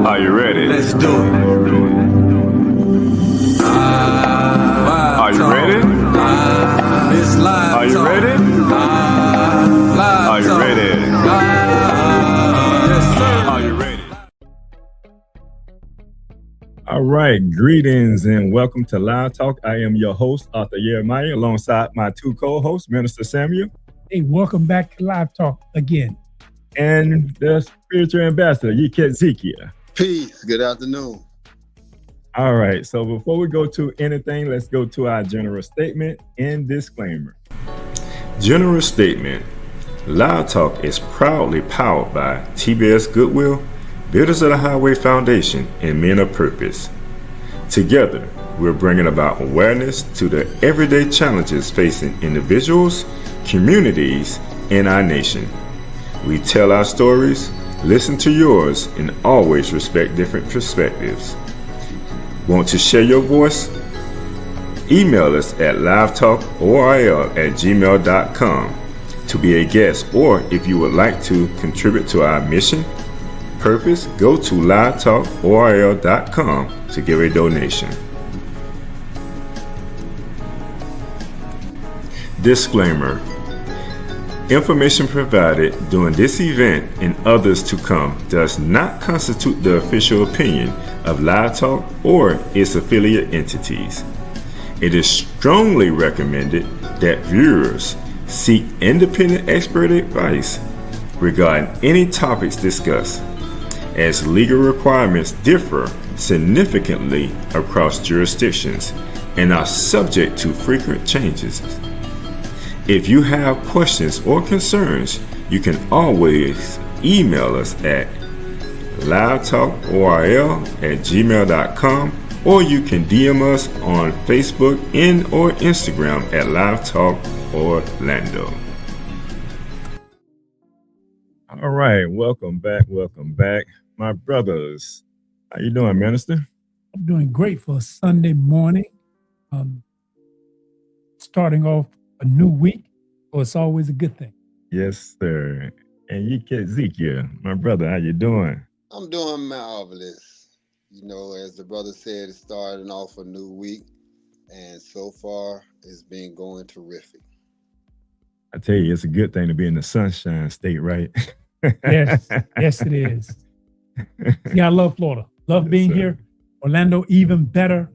Are you ready? Let's do it. Are you ready? It's live. Are you ready? Are you ready? Yes, sir. Are you ready? All right, greetings and welcome to Live Talk. I am your host, Arthur Jeremiah, alongside my two co-hosts, Minister Samuel. Hey, welcome back to Live Talk again. And the spiritual ambassador, Yeket Zekia. Peace. Good afternoon. All right, so before we go to anything, let's go to our general statement and disclaimer. General statement. Live Talk is proudly powered by TBS Goodwill, Builders of the Highway Foundation, and Men of Purpose. Together, we're bringing about awareness to the everyday challenges facing individuals, communities, and our nation. We tell our stories, listen to yours, and always respect different perspectives. Want to share your voice? Email us at livetalkorl@gmail.com to be a guest, or if you would like to contribute to our mission, purpose, go to livetalkorl.com to give a donation. Disclaimer. Information provided during this event and others to come does not constitute the official opinion of Live Talk or its affiliate entities. It is strongly recommended that viewers seek independent expert advice regarding any topics discussed, as legal requirements differ significantly across jurisdictions and are subject to frequent changes. If you have questions or concerns, you can always email us at livetalkorl@gmail.com, or you can DM us on Facebook and or Instagram at Live Talk Orlando. All right, welcome back, my brothers. How you doing, Minister? I'm doing great for a Sunday morning. Starting off a new week, so it's always a good thing. Yes, sir. And Yeket Zekia, my brother, how you doing? I'm doing marvelous. You know, as the brother said, it's starting off a new week, and so far it's been going terrific. I tell you, it's a good thing to be in the Sunshine State, right? Yes, yes, it is. Yeah, I love Florida. Love being here. Orlando, even better.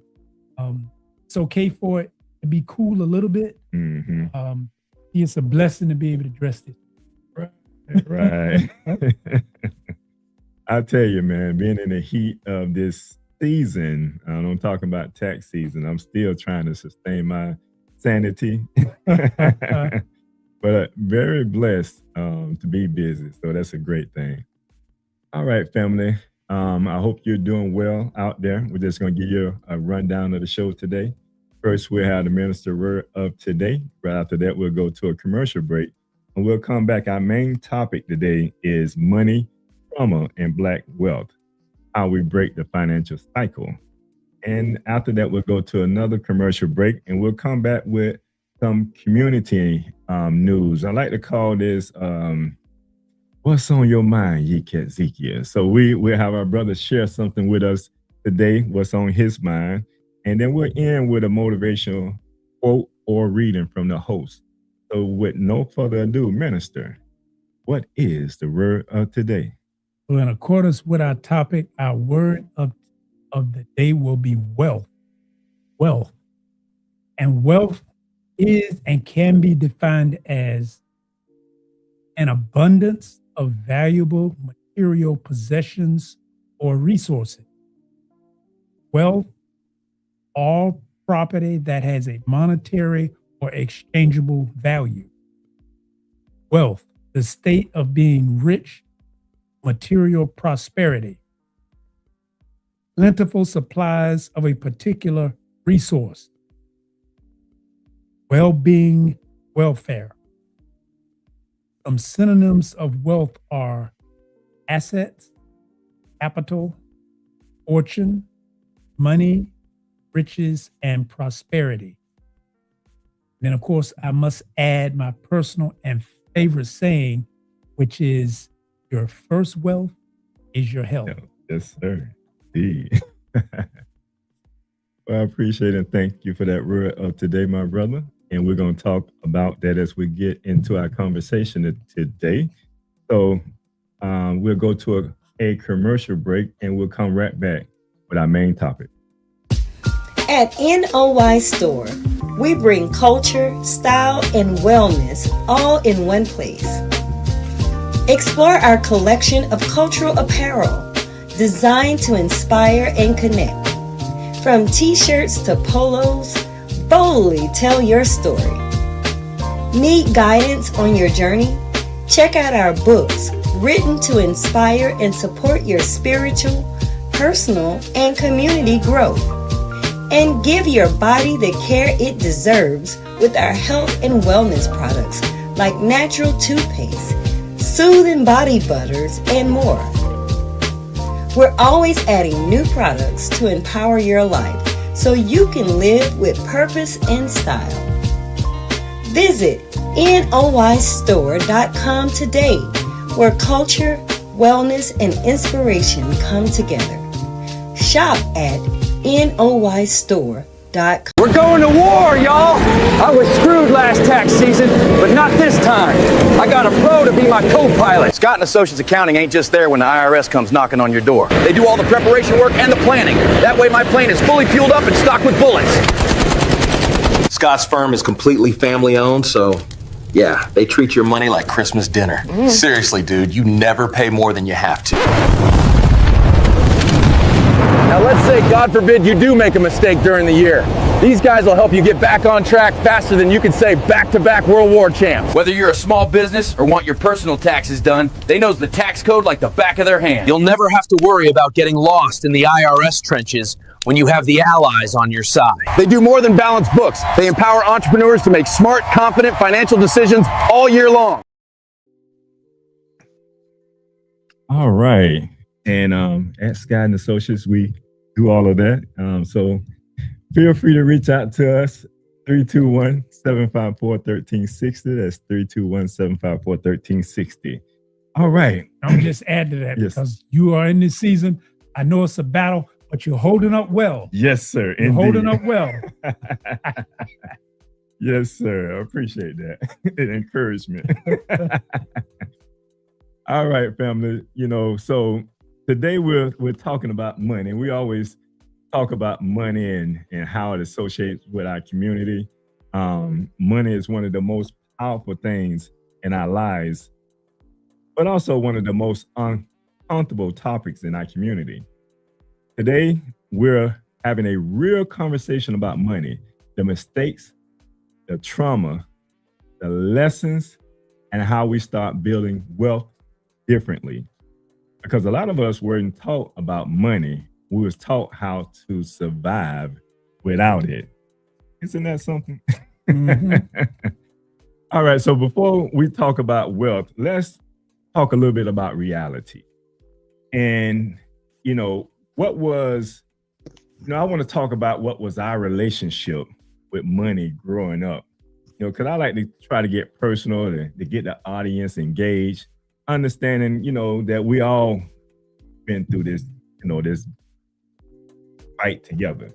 It's okay for it to be cool a little bit. Mm-hmm. It's a blessing to be able to dress it. Right. I tell you, man, being in the heat of this season, I'm talking about tax season, I'm still trying to sustain my sanity. But very blessed to be busy. So that's a great thing. All right, family. I hope you're doing well out there. We're just going to give you a rundown of the show today. First, we'll have the minister word of today. Right after that, we'll go to a commercial break. And we'll come back. Our main topic today is money, trauma, and Black wealth, how we break the financial cycle. And after that, we'll go to another commercial break, and we'll come back with some community news. I like to call this What's on Your Mind, Yeket Zekia. So we'll have our brother share something with us today, what's on his mind. And then we'll end with a motivational quote or reading from the host. So with no further ado, Minister, what is the word of today? So in accordance with our topic, our word of the day will be wealth. Wealth. And wealth is and can be defined as an abundance of valuable material possessions or resources. Wealth, all property that has a monetary or exchangeable value. Wealth, the state of being rich, material prosperity. Plentiful supplies of a particular resource. Well-being, welfare. Some synonyms of wealth are assets, capital, fortune, money, riches, and prosperity. Then, of course, I must add my personal and favorite saying, which is your first wealth is your health. Yes, sir. Indeed. Well, I appreciate and thank you for that word of today, my brother. And we're going to talk about that as we get into our conversation today. So we'll go to a commercial break and we'll come right back with our main topic. At NOY Store, we bring culture, style, and wellness all in one place. Explore our collection of cultural apparel designed to inspire and connect. From t-shirts to polos, boldly tell your story. Need guidance on your journey? Check out our books written to inspire and support your spiritual, personal, and community growth. And give your body the care it deserves with our health and wellness products like natural toothpaste, soothing body butters, and more. We're always adding new products to empower your life so you can live with purpose and style. Visit NOYstore.com today, where culture, wellness, and inspiration come together. Shop at NOYstore.com. We're going to war, y'all! I was screwed last tax season, but not this time. I got a pro to be my co-pilot. Scott & Associates Accounting ain't just there when the IRS comes knocking on your door. They do all the preparation work and the planning. That way my plane is fully fueled up and stocked with bullets. Scott's firm is completely family owned, so yeah, they treat your money like Christmas dinner. Seriously, dude, you never pay more than you have to. Now let's say, God forbid, you do make a mistake during the year. These guys will help you get back on track faster than you can say back-to-back World War champs. Whether you're a small business or want your personal taxes done, they know the tax code like the back of their hand. You'll never have to worry about getting lost in the IRS trenches when you have the allies on your side. They do more than balance books. They empower entrepreneurs to make smart, confident financial decisions all year long. All right. And at Scott & Associates, we do all of that. So feel free to reach out to us, 321-754-1360. That's 321-754-1360. All right. I'm just add to that Yes. because you are in this season. I know it's a battle, but you're holding up well. Yes, sir. You're holding up well. Yes, sir. I appreciate that. And encouragement. All right, family. So today we're talking about money. We always talk about money and how it associates with our community. Money is one of the most powerful things in our lives, but also one of the most uncomfortable topics in our community. Today, we're having a real conversation about money, the mistakes, the trauma, the lessons, and how we start building wealth differently. Because a lot of us weren't taught about money. We was taught how to survive without it. Isn't that something? Mm-hmm. All right. So before we talk about wealth, let's talk a little bit about reality. And, I want to talk about what was our relationship with money growing up. Because I like to try to get personal to get the audience engaged, understanding, that we all been through this, this fight together.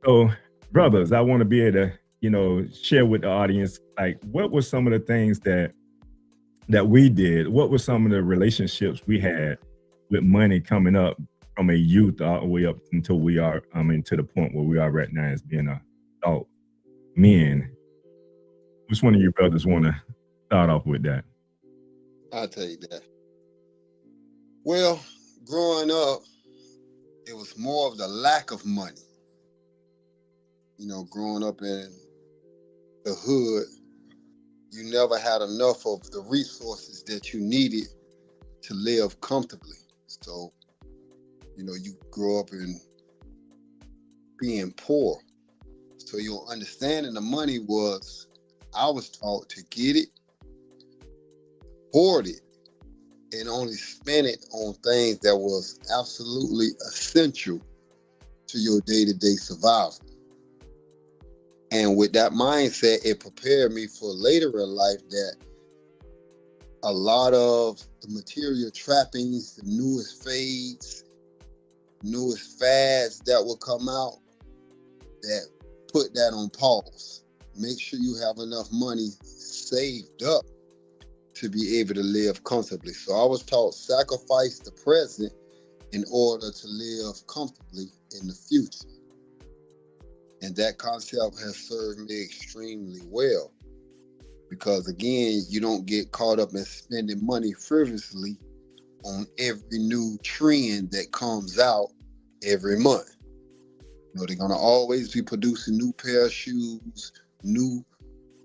So, brothers, I want to be able to, share with the audience, like, what were some of the things that we did? What were some of the relationships we had with money coming up from a youth all the way up until we are, to the point where we are right now as being adult men? Which one of you brothers want to start off with that? I'll take that. Well, growing up, it was more of the lack of money. Growing up in the hood, you never had enough of the resources that you needed to live comfortably. So, you grow up in being poor. So your understanding of money was, I was taught to get it, hoard it, and only spend it on things that was absolutely essential to your day-to-day survival. And with that mindset, it prepared me for later in life that a lot of the material trappings, the newest fades, newest fads that will come out, that put that on pause. Make sure you have enough money saved up to be able to live comfortably. So I was taught sacrifice the present in order to live comfortably in the future. And that concept has served me extremely well. Because again, you don't get caught up in spending money frivolously on every new trend that comes out every month. You know, they're gonna always be producing new pair of shoes, new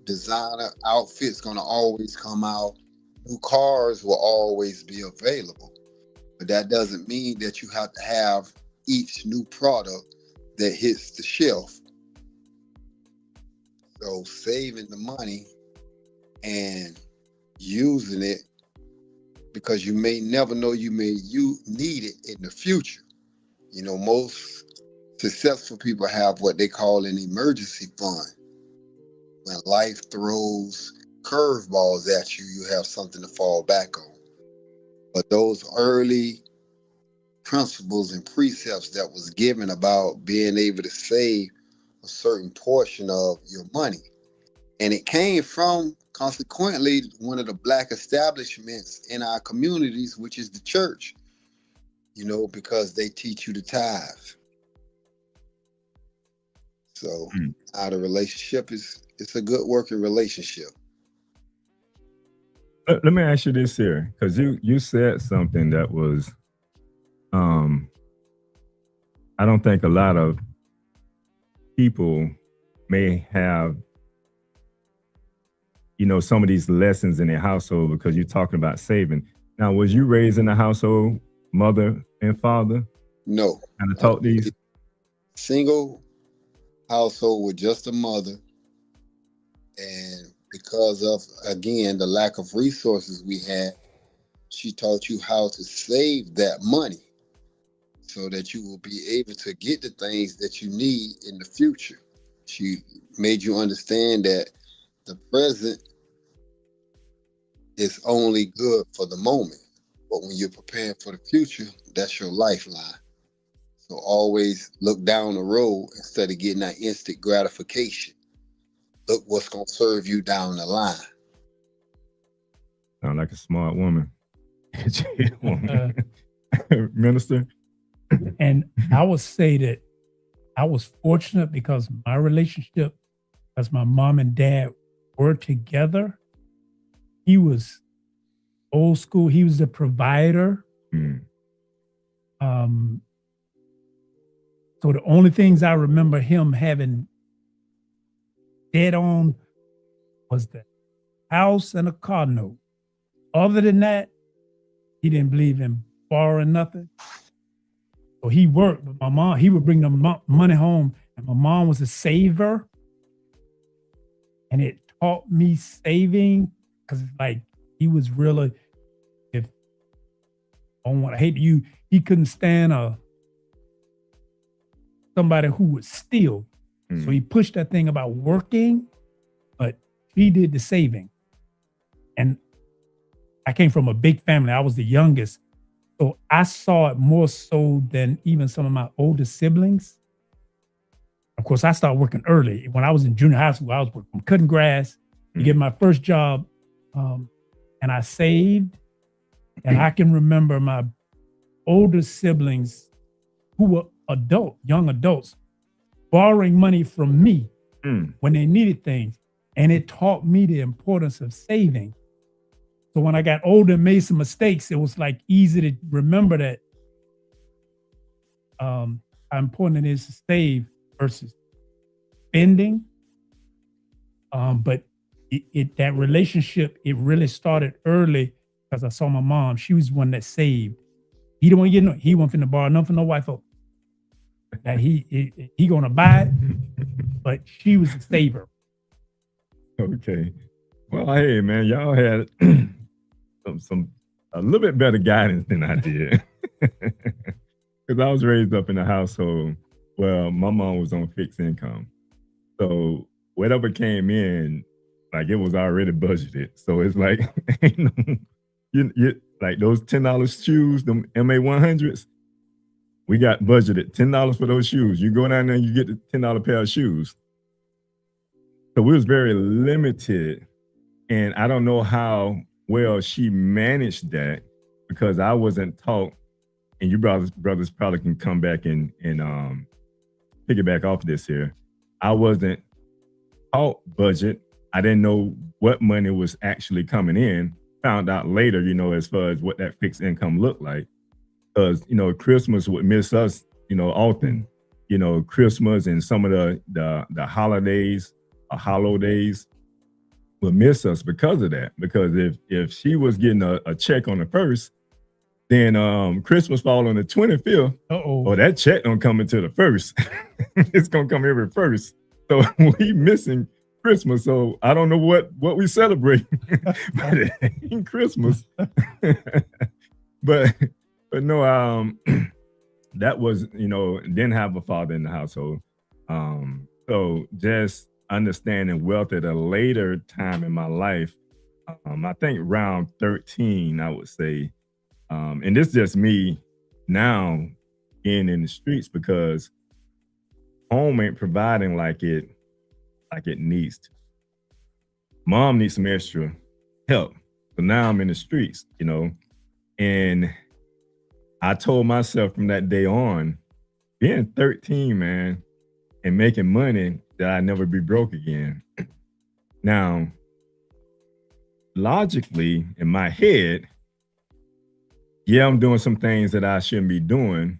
designer outfits gonna always come out, new cars will always be available. But that doesn't mean that you have to have each new product that hits the shelf. So saving the money and using it, because you may never know you need it in the future. You know, most successful people have what they call an emergency fund. When life throws curveballs at you, you have something to fall back on. But those early principles and precepts that was given about being able to save a certain portion of your money, and it came from, consequently, one of the Black establishments in our communities, which is the church, you know, because they teach you to tithe. So the relationship it's a good working relationship. Let me ask you this here, because you said something that was, I don't think a lot of people may have, you know, some of these lessons in their household, because you're talking about saving. Now, was you raised in a household, mother and father? No. Kind of taught these? Single household with just a mother. And because of, again, the lack of resources we had, she taught you how to save that money so that you will be able to get the things that you need in the future. She made you understand that the present is only good for the moment, but when you're preparing for the future, that's your lifeline. So always look down the road instead of getting that instant gratification. Look what's going to serve you down the line. Sound like a smart woman. Minister? And I would say that I was fortunate because my relationship, as my mom and dad were together, he was old school. He was the provider. So the only things I remember him having dead on was the house and a car note. Other than that, he didn't believe in borrowing nothing. So he worked, but my mom, he would bring the money home, and my mom was a saver. And it taught me saving, because it's like he was really, if I don't want to hate you, he couldn't stand somebody who would steal. So he pushed that thing about working, but he did the saving. And I came from a big family. I was the youngest. So I saw it more so than even some of my older siblings. Of course, I started working early. When I was in junior high school, I was working, cutting grass to get my first job. And I saved. And I can remember my older siblings who were young adults, borrowing money from me when they needed things. And it taught me the importance of saving. So when I got older and made some mistakes, it was like easy to remember that how important it is to save versus spending. But that relationship, it really started early because I saw my mom. She was one that saved. He don't want to get he wasn't finna borrow nothing from no white folk. That he gonna buy it, but she was a saver. Okay. Well, hey man, y'all had some a little bit better guidance than I did. Because I was raised up in a household where my mom was on fixed income. So whatever came in, like it was already budgeted. So it's like you like those $10 shoes, them MA100s. we got budgeted $10 for those shoes. You go down there and you get the $10 pair of shoes. So we was very limited. And I don't know how well she managed that because I wasn't taught, and you brothers probably can come back and piggyback off this here. I wasn't taught budget. I didn't know what money was actually coming in. Found out later, you know, as far as what that fixed income looked like. Because, you know, Christmas would miss us, you know, often. You know, Christmas and some of the holidays or holidays would miss us because of that. Because if she was getting a check on the 1st, then Christmas fall on the 25th. Or that check don't come until the 1st. It's gonna come every 1st. So we missing Christmas. So I don't know what we celebrate, but it ain't Christmas. but no, that was, you know, didn't have a father in the household. So just understanding wealth at a later time in my life, I think around 13, I would say. And this is just me now being in the streets because home ain't providing like it needs to. Mom needs some extra help. So now I'm in the streets, you know, and I told myself from that day on, being 13, man, and making money, that I'd never be broke again. Now, logically, in my head, yeah, I'm doing some things that I shouldn't be doing,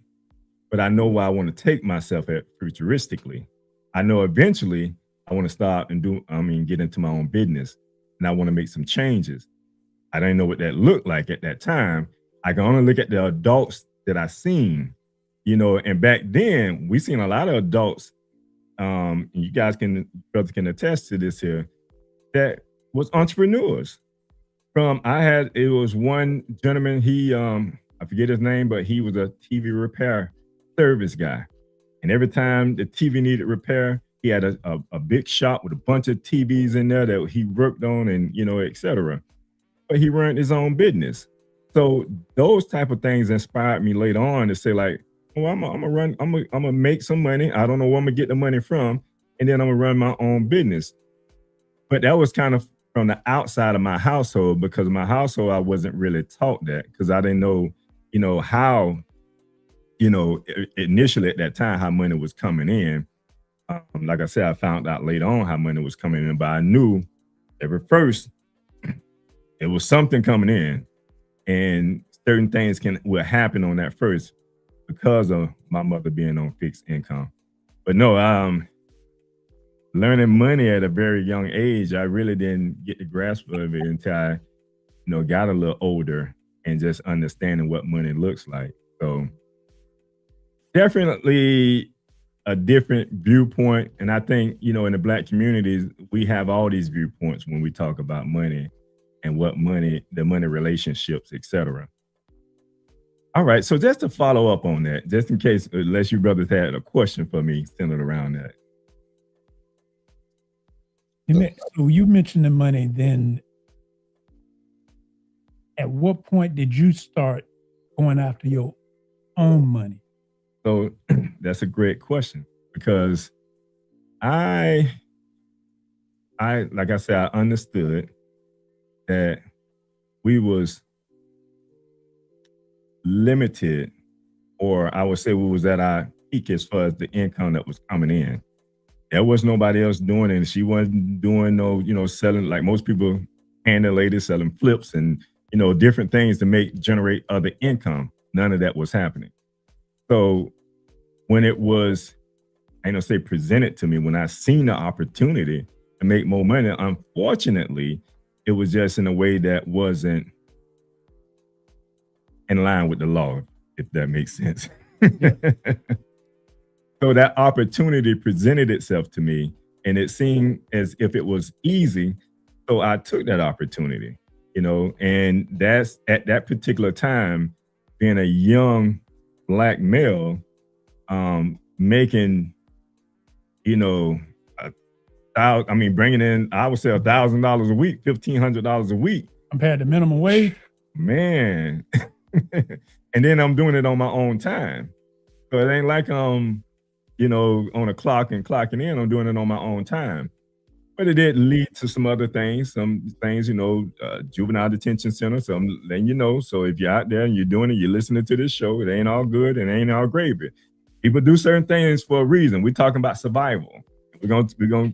but I know where I want to take myself at futuristically. I know eventually I want to stop and get into my own business, and I want to make some changes. I didn't know what that looked like at that time. I can only look at the adults that I seen, you know, and back then we seen a lot of adults, and you guys brothers can attest to this here, that was entrepreneurs. It was one gentleman, he, I forget his name, but he was a TV repair service guy. And every time the TV needed repair, he had a big shop with a bunch of TVs in there that he worked on and, you know, et cetera. But he ran his own business. So those type of things inspired me later on to say like, oh, I'm gonna make some money. I don't know where I'm gonna get the money from. And then I'm gonna run my own business. But that was kind of from the outside of my household, because my household, I wasn't really taught that because I didn't know, you know, how, you know, initially at that time, how money was coming in. Like I said, I found out later on how money was coming in, but I knew every first it was something coming in, and certain things will happen on that first because of my mother being on fixed income. But no, learning money at a very young age, I really didn't get the grasp of it until I, you know, got a little older and just understanding what money looks like. So definitely a different viewpoint. And I think, you know, in the Black communities, we have all these viewpoints when we talk about money and what money, the money relationships, etc. All right. So just to follow up on that, just in case, unless you brothers had a question for me centered around that. So you mentioned the money, then at what point did you start going after your own money? So that's a great question, because I like I said, I understood that we was limited, or I would say we was at our peak as far as the income that was coming in. There was nobody else doing it. And she wasn't doing no, you know, selling like most people, and the ladies selling flips and, you know, different things to generate other income. None of that was happening. So when it was, I don't say presented to me, when I seen the opportunity to make more money, unfortunately, it was just in a way that wasn't in line with the law, if that makes sense. So that opportunity presented itself to me, and it seemed as if it was easy. So I took that opportunity, you know, and that's at that particular time, being a young Black male, making, you know, bringing in, I would say $1,000 a week, $1,500 a week. Compared to minimum wage? Man. And then I'm doing it on my own time. So it ain't like on a clock and clocking in. I'm doing it on my own time. But it did lead to some other things, juvenile detention center. So I'm letting you know. So if you're out there and you're doing it, you're listening to this show, it ain't all good and it ain't all gravy. People do certain things for a reason. We're talking about survival. We're gonna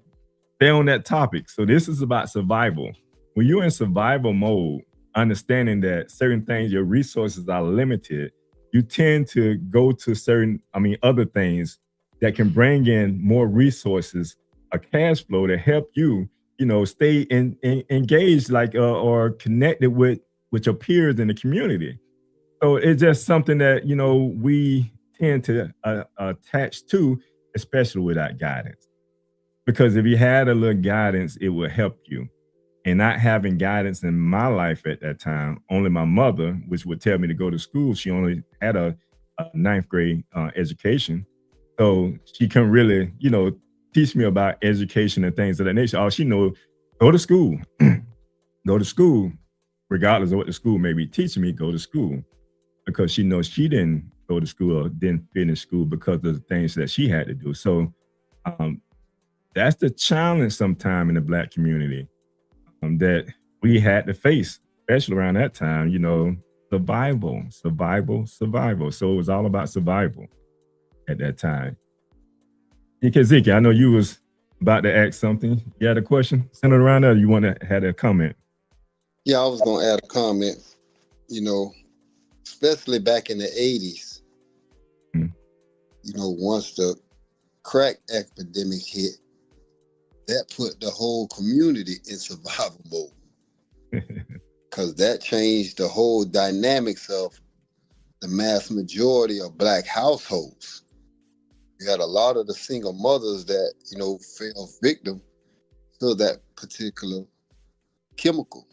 stay on that topic. So this is about survival. When you're in survival mode, understanding that certain things, your resources are limited, you tend to go to other things that can bring in more resources, a cash flow to help you, stay engaged, or connected with your peers in the community. So it's just something that, we tend to attach to, especially without guidance. Because if you had a little guidance, it would help you. And not having guidance in my life at that time, only my mother, which would tell me to go to school. She only had a ninth grade education. So she couldn't really, teach me about education and things of that nature. All she knows, go to school. Go to school, regardless of what the school may be teaching me, go to school. Because she knows she didn't go to school or didn't finish school because of the things that she had to do. So that's the challenge sometime in the Black community that we had to face, especially around that time, survival. So it was all about survival at that time. Ezekiel, I know you was about to ask something. You had a question centered around that, or you want to have a comment? Yeah, I was going to add a comment. Especially back in the 80s, once the crack epidemic hit, that put the whole community in survival mode. Because that changed the whole dynamics of the mass majority of Black households. You had a lot of the single mothers that, fell victim to that particular chemical.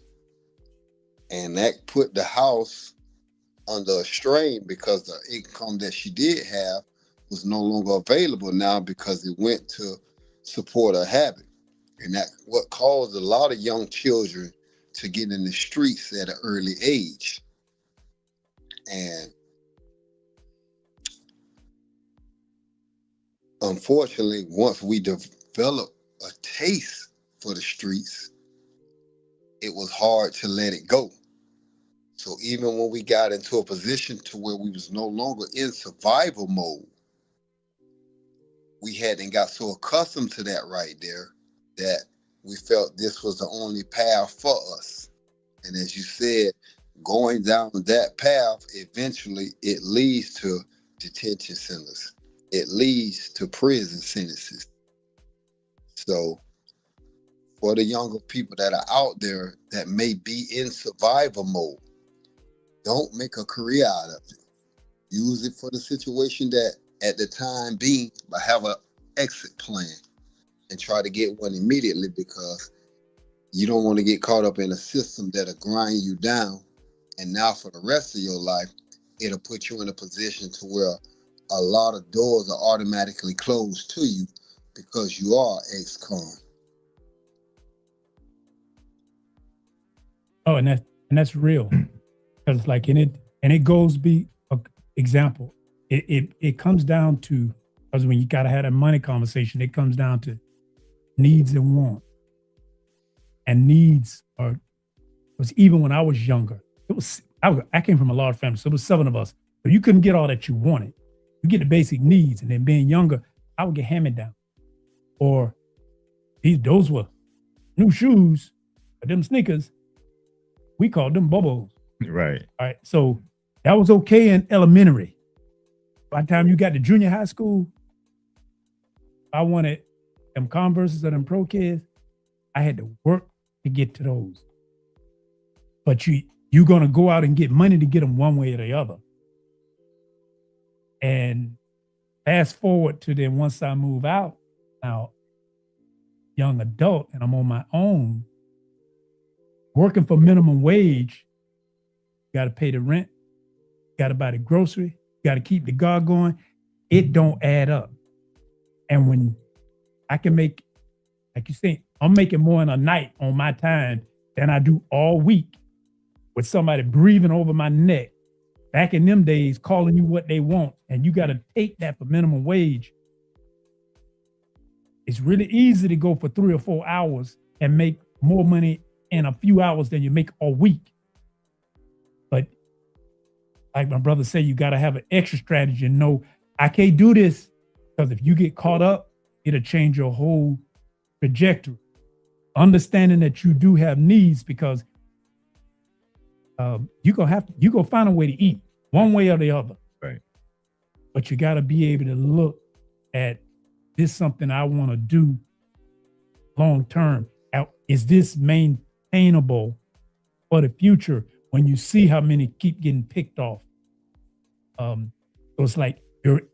And that put the house under a strain because the income that she did have was no longer available now because it went to support a habit. And that what caused a lot of young children to get in the streets at an early age. And unfortunately, once we developed a taste for the streets, it was hard to let it go. So even when we got into a position to where we was no longer in survival mode, we hadn't got so accustomed to that right there that we felt this was the only path for us. And as you said, going down that path, eventually it leads to detention centers. It leads to prison sentences. So for the younger people that are out there that may be in survival mode, don't make a career out of it. Use it for the situation that at the time being, but have an exit plan and try to get one immediately, because you don't want to get caught up in a system that'll grind you down. And now for the rest of your life, it'll put you in a position to where a lot of doors are automatically closed to you because you are ex-con. Oh, and that's real. Because it goes example. It comes down to, because when you gotta have a money conversation, it comes down to needs and wants. And needs was even when I was younger. I came from a large family, so there was 7 of us. So you couldn't get all that you wanted. You get the basic needs, and then being younger, I would get hand-me-down. Or those were new shoes, or them sneakers. We called them bubbles. Right. All right. So that was okay in elementary. By the time you got to junior high school, I wanted them Converses or them Pro Kids. I had to work to get to those. But you're going to go out and get money to get them one way or the other. And fast forward to then once I move out, now young adult, and I'm on my own, working for minimum wage, got to pay the rent, got to buy the grocery, got to keep the car going. It don't add up. And when I can make, like you say, I'm making more in a night on my time than I do all week with somebody breathing over my neck back in them days, calling you what they want, and you got to take that for minimum wage. It's really easy to go for 3 or 4 hours and make more money in a few hours than you make a week. But like my brother said, you got to have an extra strategy and know, I can't do this, because if you get caught up, it'll change your whole trajectory. Understanding that you do have needs, because you gonna find a way to eat one way or the other. Right. But you got to be able to look at, this something I want to do long term. Is this maintainable for the future? When you see how many keep getting picked off, so it's like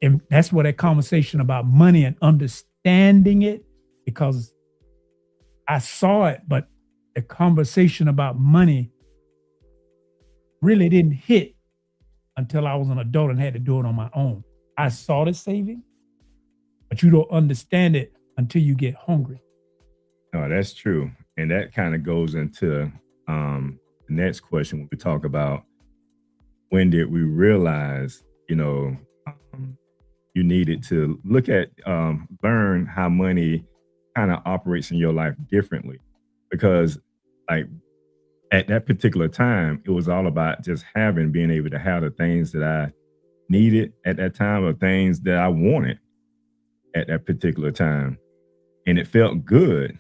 and that's where that conversation about money and understanding it, because I saw it, but the conversation about money really didn't hit until I was an adult and had to do it on my own. I saw the saving, but you don't understand it until you get hungry. No, that's true. And that kind of goes into the next question when we talk about, when did we realize, you needed to look at, learn how money kind of operates in your life differently. Because like at that particular time, it was all about just being able to have the things that I needed at that time, or things that I wanted at that particular time. And it felt good.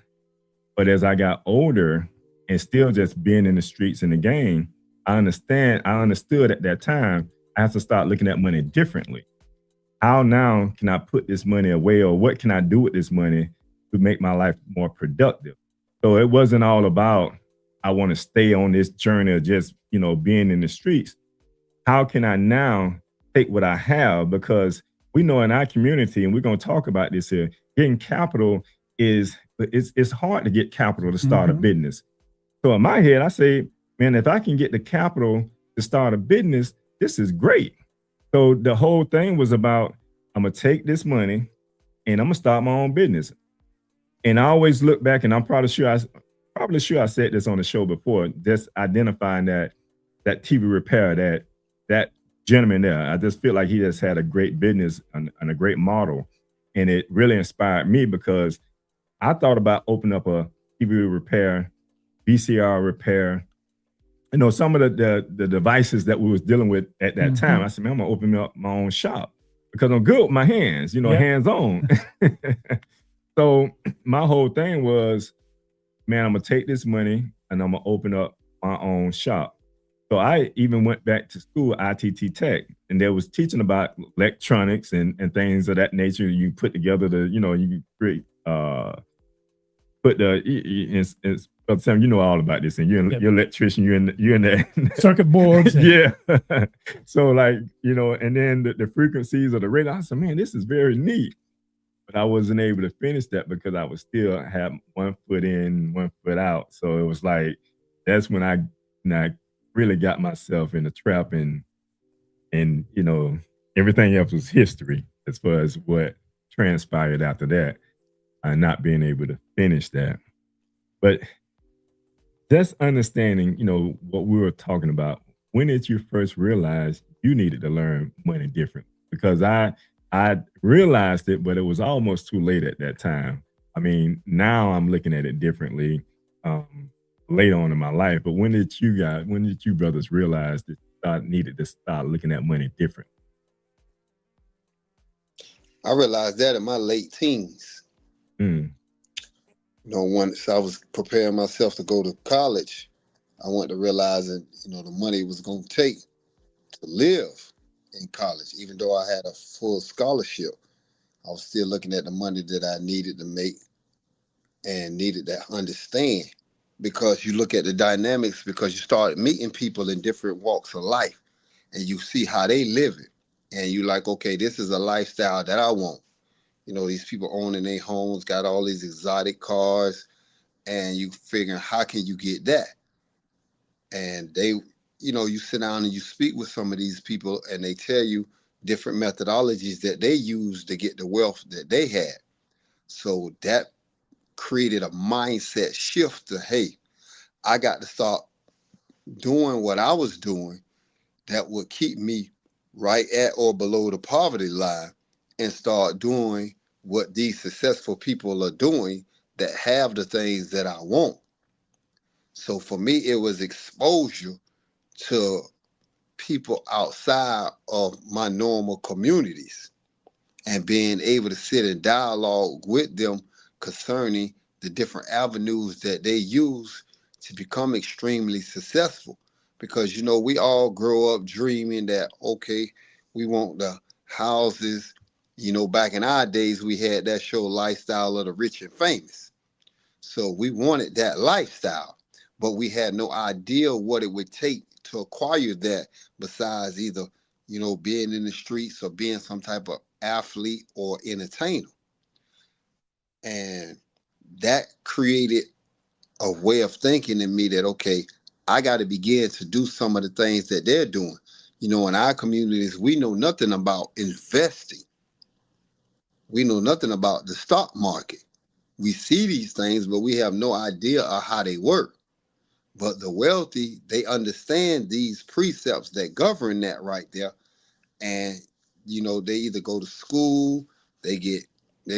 But as I got older and still just being in the streets and the game, I understood at that time, I have to start looking at money differently. How now can I put this money away, or what can I do with this money to make my life more productive? So it wasn't all about, I want to stay on this journey of just, being in the streets. How can I now take what I have? Because we know in our community, and we're going to talk about this here, getting capital it's hard to get capital to start a business. So in my head, I say, man, if I can get the capital to start a business, this is great. So the whole thing was about, I'm going to take this money and I'm going to start my own business. And I always look back, and I'm probably sure I said this on the show before, just identifying that TV repair, that gentleman there. I just feel like he just had a great business and a great model. And it really inspired me, because I thought about opening up a TV repair, VCR repair, some of the devices that we was dealing with at that time. I said, man, I'm gonna open up my own shop, because I'm good with my hands, hands on. So my whole thing was, man, I'm gonna take this money and I'm gonna open up my own shop. So I even went back to school, ITT Tech, and they was teaching about electronics and things of that nature. You put together you create, put Sam, you know all about this, and you're an electrician, you're in the circuit boards. Yeah. So like, and then the frequencies of the radio, I said, man, this is very neat. But I wasn't able to finish that because I was still have one foot in, one foot out. So it was like, that's when I really got myself in a trap, and everything else was history as far as what transpired after that, and not being able to finish that. But just understanding, what we were talking about, when did you first realize you needed to learn money different? Because I realized it, but it was almost too late at that time. I mean, now I'm looking at it differently later on in my life. But when did you brothers realize that I needed to start looking at money different? I realized that in my late teens. Once I was preparing myself to go to college, I went to realizing, the money it was going to take to live in college. Even though I had a full scholarship, I was still looking at the money that I needed to make and needed to understand, because you look at the dynamics, because you start meeting people in different walks of life and you see how they live it. And you like, okay, this is a lifestyle that I want. These people owning their homes, got all these exotic cars, and you figuring, how can you get that? And they, you sit down and you speak with some of these people, and they tell you different methodologies that they use to get the wealth that they had. So that created a mindset shift to, hey, I got to start doing what I was doing that would keep me right at or below the poverty line and start doing what these successful people are doing that have the things that I want. So for me, it was exposure to people outside of my normal communities and being able to sit in dialogue with them concerning the different avenues that they use to become extremely successful. Because, you know, we all grow up dreaming that, okay, we want the houses. You know, back in our days, we had that show Lifestyle of the Rich and Famous. So we wanted that lifestyle, but we had no idea what it would take to acquire that besides either, you know, being in the streets or being some type of athlete or entertainer. And that created a way of thinking in me that, okay, I got to begin to do some of the things that they're doing. You know, in our communities, we know nothing about investing. We know nothing about the stock market. We see these things, but we have no idea of how they work. But the wealthy, they understand these precepts that govern that right there. And, you know, they either go to school, they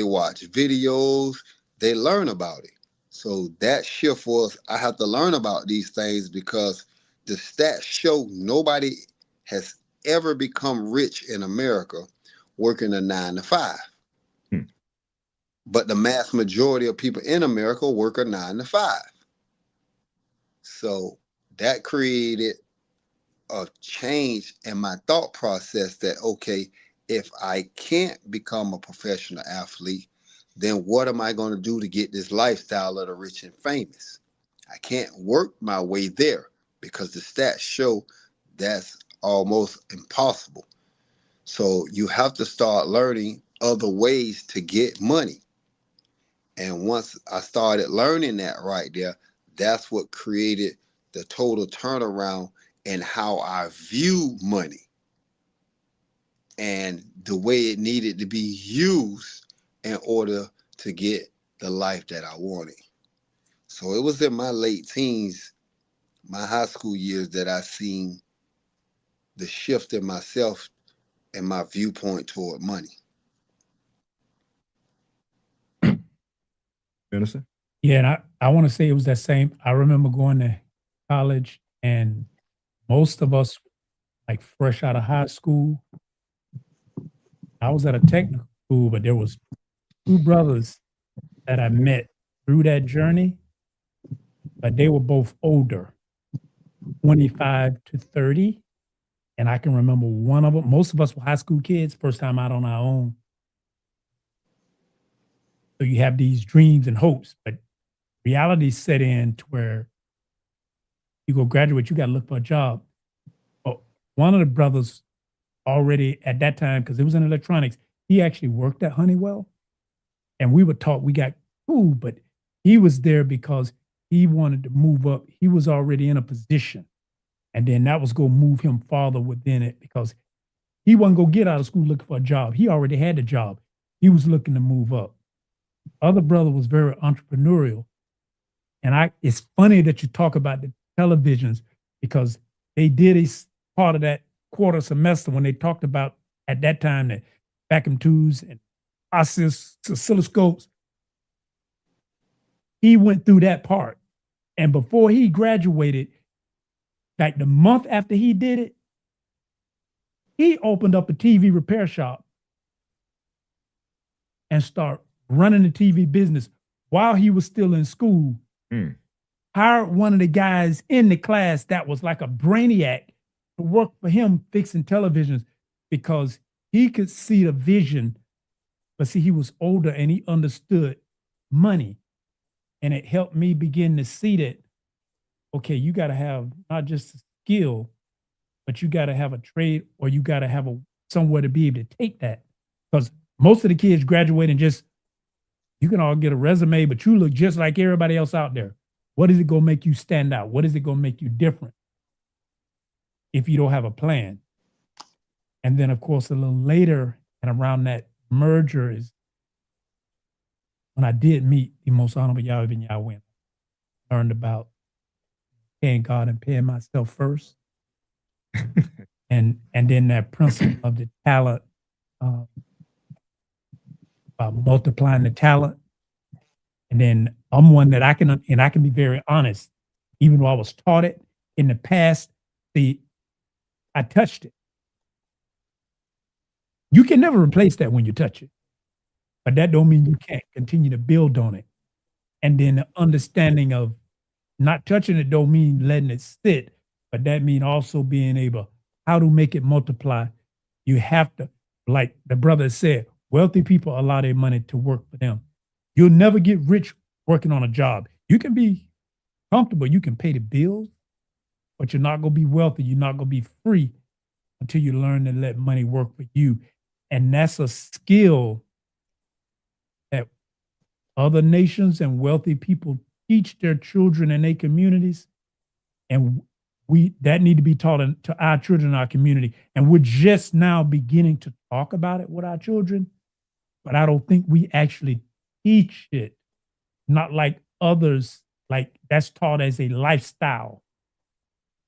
watch videos, they learn about it. So that shift was, I have to learn about these things because the stats show nobody has ever become rich in America working a 9 to 5. But the mass majority of people in America work a 9 to 5. So that created a change in my thought process that, okay, if I can't become a professional athlete, then what am I going to do to get this lifestyle of the rich and famous? I can't work my way there because the stats show that's almost impossible. So you have to start learning other ways to get money. And once I started learning that right there, that's what created the total turnaround in how I view money and the way it needed to be used in order to get the life that I wanted. So it was in my late teens, my high school years, that I seen the shift in myself and my viewpoint toward money. Minister? Yeah, and I want to say it was that same. I remember going to college, and most of us, like fresh out of high school, I was at a technical school, but there was 2 brothers that I met through that journey, but they were both older, 25 to 30. And I can remember one of them. Most of us were high school kids, first time out on our own. So you have these dreams and hopes, but reality set in to where you go graduate, you got to look for a job. But one of the brothers already at that time, because it was in electronics, he actually worked at Honeywell. And we were taught we got cool, but he was there because he wanted to move up. He was already in a position. And then that was going to move him farther within it because he wasn't going to get out of school looking for a job. He already had a job. He was looking to move up. Other brother was very entrepreneurial. And it's funny that you talk about the televisions because they did a part of that quarter semester when they talked about at that time the vacuum tubes and oscilloscopes. He went through that part. And before he graduated, like the month after he did it, he opened up a TV repair shop and started running the TV business while he was still in school. Hired one of the guys in the class that was like a brainiac to work for him fixing televisions because he could see the vision. But see, he was older and he understood money. And it helped me begin to see that, okay, you got to have not just a skill, but you got to have a trade or you got to have somewhere to be able to take that. Because most of the kids graduate and you can all get a resume, but you look just like everybody else out there. What is it going to make you stand out? What is it going to make you different if you don't have a plan? And then, of course, a little later and around that merger is when I did meet the most honorable Yahweh Ben Yahweh. Learned about paying God and paying myself first. and then that principle of the talent, multiplying the talent. And then I'm one that I can be very honest, even though I was taught it in the past, I touched it. You can never replace that when you touch it, but that don't mean you can't continue to build on it. And then the understanding of not touching it don't mean letting it sit, but that mean also being able how to make it multiply. You have to, like the brother said, wealthy people allow their money to work for them. You'll never get rich working on a job. You can be comfortable, you can pay the bills, but you're not going to be wealthy. You're not going to be free until you learn to let money work for you. And that's a skill that other nations and wealthy people teach their children in their communities. And that need to be taught to our children in our community. And we're just now beginning to talk about it with our children, but I don't think we actually teach it, not like others, like that's taught as a lifestyle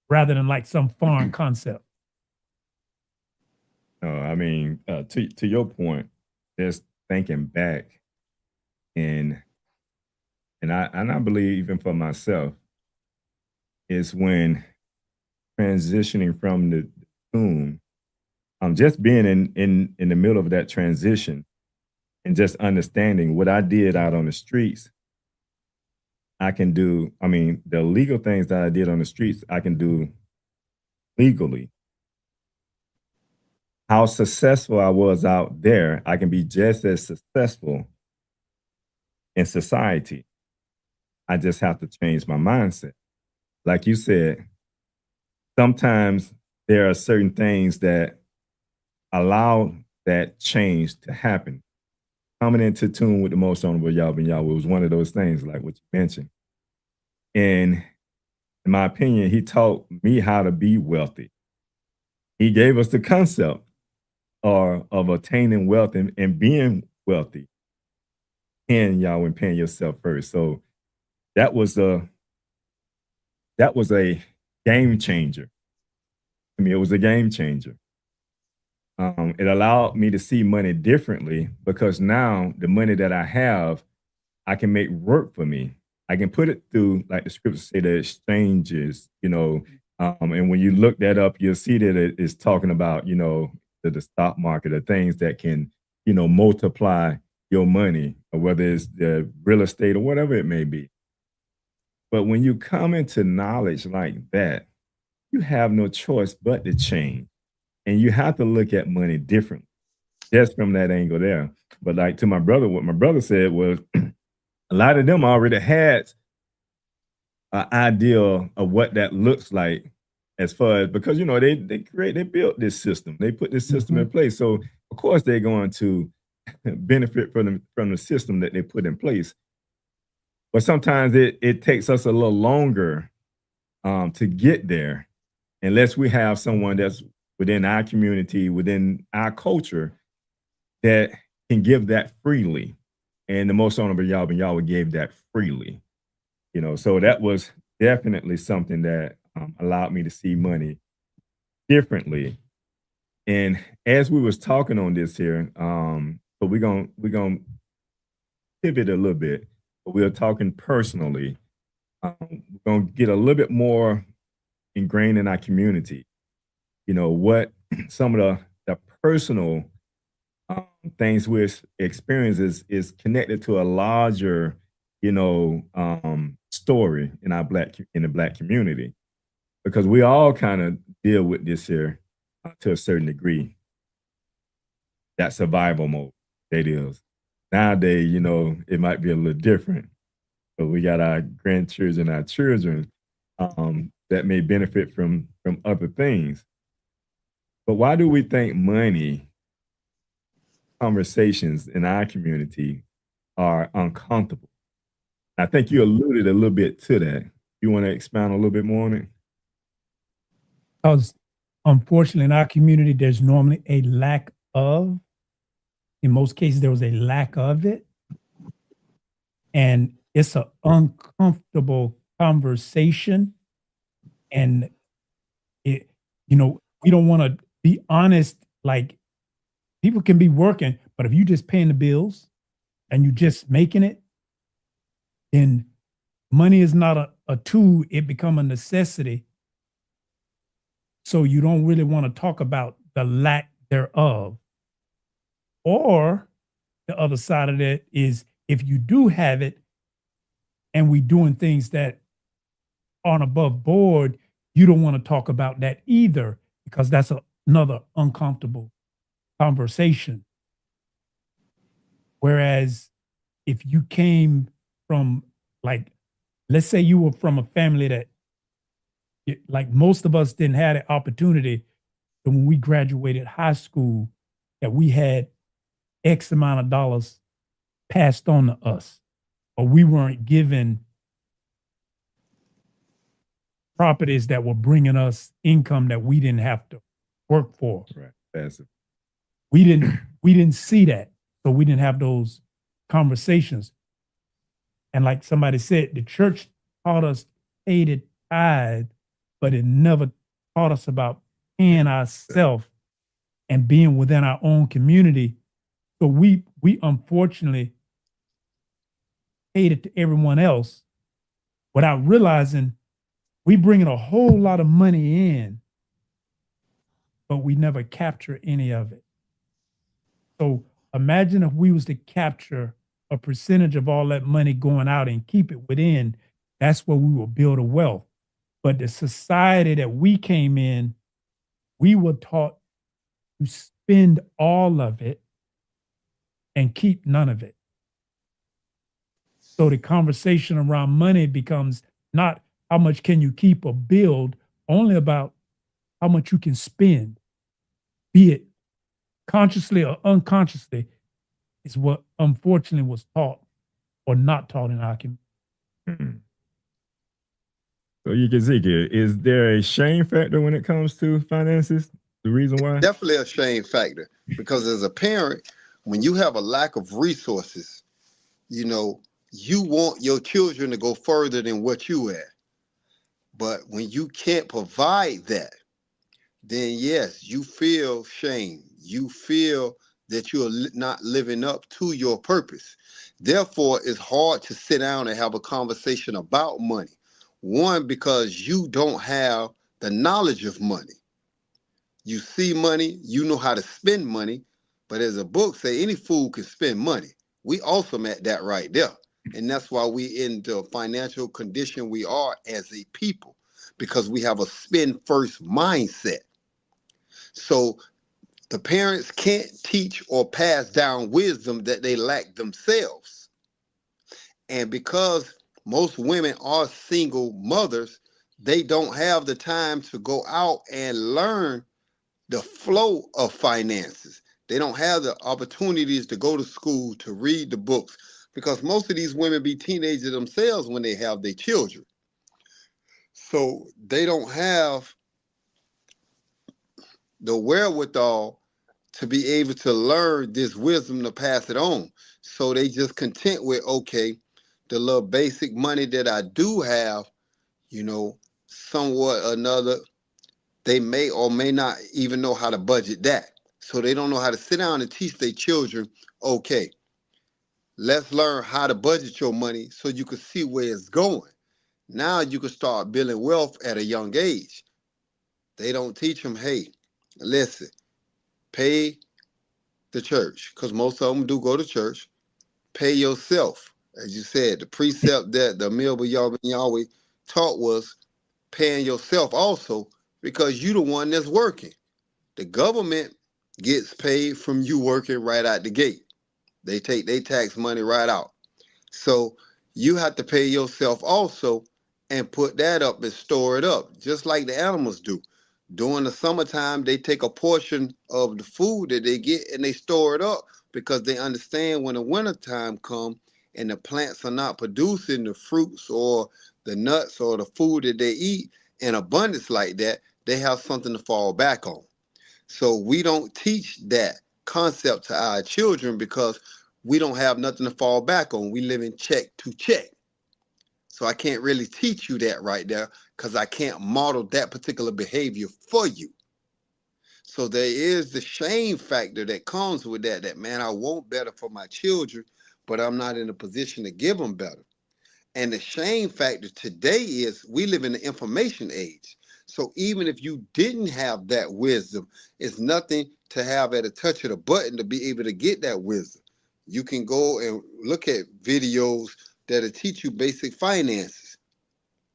rather than like some foreign concept. I mean, to your point, just thinking back, and I believe even for myself, is when transitioning from the tomb, just being in the middle of that transition and just understanding what I did out on the streets, I can do. I mean, the legal things that I did on the streets, I can do legally. How successful I was out there, I can be just as successful in society. I just have to change my mindset. Like you said, sometimes there are certain things that allow that change to happen. Coming into tune with the most honorable Yahweh Yahweh was one of those things, like what you mentioned. And in my opinion, he taught me how to be wealthy. He gave us the concept of attaining wealth and being wealthy. And Yahweh paying yourself first. So that was a game changer. I mean, it was a game changer. It allowed me to see money differently because now the money that I have, I can make work for me. I can put it through, like the scriptures say, the exchanges, and when you look that up, you'll see that it's talking about, the stock market or things that can, multiply your money, or whether it's the real estate or whatever it may be. But when you come into knowledge like that, you have no choice but to change. And you have to look at money differently, just from that angle there. But like to my brother, what my brother said was a lot of them already had an idea of what that looks like as far as, because, they built this system. They put this system in place. So of course they're going to benefit from the system that they put in place. But sometimes it takes us a little longer to get there, unless we have someone that's within our community, within our culture, that can give that freely. And the most honorable Yahweh gave that freely. So that was definitely something that allowed me to see money differently. And as we was talking on this here, but we're gonna pivot a little bit. But we're talking personally. We're gonna get a little bit more ingrained in our community. What some of the personal things we experience is connected to a larger, story in the Black community, because we all kind of deal with this here to a certain degree. That survival mode, that is. Nowadays, it might be a little different, but we got our grandchildren, our children that may benefit from other things. But why do we think money conversations in our community are uncomfortable? I think you alluded a little bit to that. You want to expound a little bit more on it? Because unfortunately, in our community, there's normally a lack of, in most cases, there was a lack of it. And it's an uncomfortable conversation. And we don't want to be honest. Like, people can be working, but if you just paying the bills and you just making it, then money is not a tool, it become a necessity. So you don't really want to talk about the lack thereof. Or the other side of that is, if you do have it and we doing things that aren't above board, you don't want to talk about that either, because that's another uncomfortable conversation. Whereas if you came from, like, let's say you were from a family that, like most of us didn't have the opportunity, that when we graduated high school, that we had X amount of dollars passed on to us, or we weren't given properties that were bringing us income that we didn't have to work for. Right. Passive. We didn't see that. So we didn't have those conversations. And like somebody said, the church taught us to pay the tithe, but it never taught us about paying ourselves and being within our own community. So we unfortunately paid it to everyone else without realizing we bringing a whole lot of money in, but we never capture any of it. So imagine if we was to capture a percentage of all that money going out and keep it within, that's where we will build a wealth. But the society that we came in, we were taught to spend all of it and keep none of it. So the conversation around money becomes not how much can you keep or build, only about how much you can spend, be it consciously or unconsciously, is what unfortunately was taught or not taught in our community. So you can see, is there a shame factor when it comes to finances? The reason why? Definitely a shame factor, because as a parent, when you have a lack of resources, you know, you want your children to go further than what you at. But when you can't provide that, then yes, you feel shame. You feel that you're not living up to your purpose. Therefore, it's hard to sit down and have a conversation about money. One, because you don't have the knowledge of money. You see money, you know how to spend money, but as a book say, any fool can spend money. We also met that right there. And that's why we in the financial condition we are as a people, because we have a spend first mindset. So the parents can't teach or pass down wisdom that they lack themselves. And because most women are single mothers, they don't have the time to go out and learn the flow of finances. They don't have the opportunities to go to school, to read the books, because most of these women be teenagers themselves when they have their children. So they don't have the wherewithal to be able to learn this wisdom to pass it on. So they just content with, okay, the little basic money that I do have, you know, somewhat or another, they may or may not even know how to budget that. So they don't know how to sit down and teach their children, okay, let's learn how to budget your money so you can see where it's going. Now you can start building wealth at a young age. They don't teach them, hey, listen, pay the church, because most of them do go to church. Pay yourself. As you said, the precept that the Amir Yahweh taught was paying yourself also, because you the one that's working. The government gets paid from you working right out the gate. They take their tax money right out. So you have to pay yourself also and put that up and store it up, just like the animals do. During the summertime, they take a portion of the food that they get and they store it up, because they understand when the wintertime comes and the plants are not producing the fruits or the nuts or the food that they eat in abundance like that, they have something to fall back on. So we don't teach that concept to our children because we don't have nothing to fall back on. We live in check to check. So I can't really teach you that right there, because I can't model that particular behavior for you. So there is the shame factor that comes with that. That man, I want better for my children, but I'm not in a position to give them better. And the shame factor today is we live in the information age. So even if you didn't have that wisdom, it's nothing to have at a touch of the button to be able to get that wisdom. You can go and look at videos that'll teach you basic finances.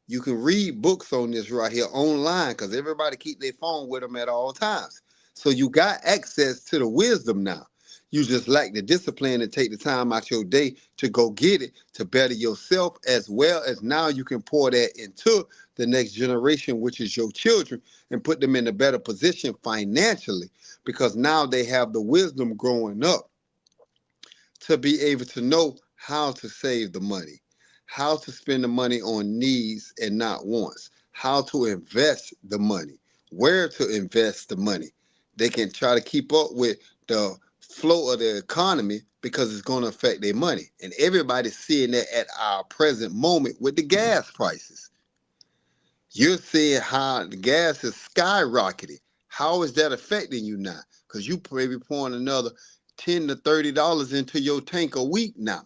You can read books on this right here online because everybody keep their phone with them at all times. So you got access to the wisdom now. You just lack the discipline to take the time out your day to go get it, to better yourself, as well as now you can pour that into the next generation, which is your children, and put them in a better position financially, because now they have the wisdom growing up to be able to know how to save the money, how to spend the money on needs and not wants, how to invest the money, where to invest the money. They can try to keep up with the flow of the economy because it's going to affect their money. And everybody's seeing that at our present moment with the gas prices. You're seeing how the gas is skyrocketing. How is that affecting you now? Because you may be pouring another $10 to $30 into your tank a week now.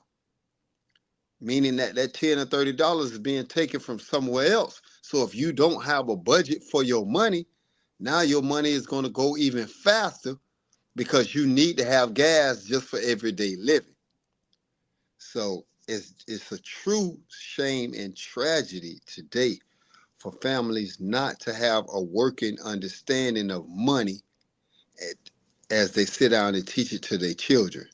Meaning that that $10 or $30 is being taken from somewhere else. So if you don't have a budget for your money, now your money is going to go even faster because you need to have gas just for everyday living. So it's a true shame and tragedy today for families not to have a working understanding of money as they sit down and teach it to their children.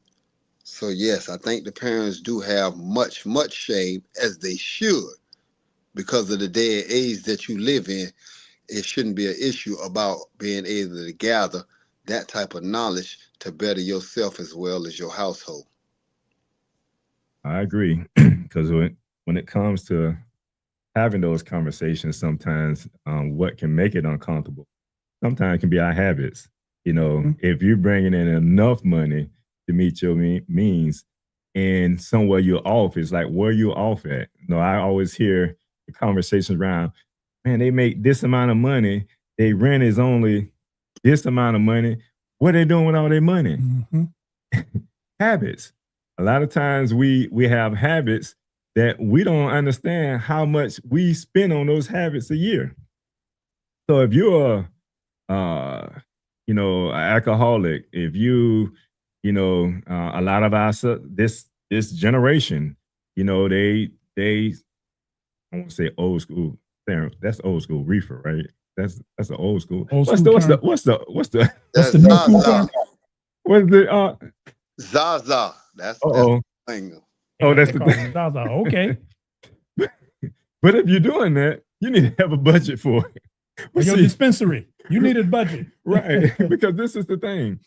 So yes, I think the parents do have much, much shame, as they should, because of the day and age that you live in. It shouldn't be an issue about being able to gather that type of knowledge to better yourself as well as your household. I agree, because when it comes to having those conversations, sometimes what can make it uncomfortable, sometimes it can be our habits. You know, if you're bringing in enough money to meet your means, and somewhere you're off, it's like, where you off at? You know, I always hear the conversations around, man, they make this amount of money, they rent is only this amount of money. What are they doing with all their money? Habits. A lot of times we have habits that we don't understand how much we spend on those habits a year. So if you're an alcoholic, if you a lot of us, this generation, they I won't say old school. That's old school reefer, right? That's an old school. What's the Zaza. That's the thing. Oh, that's the thing. Zaza. Okay. But if you're doing that, you need to have a budget for it. Your dispensary, you need a budget. Right. Because this is the thing.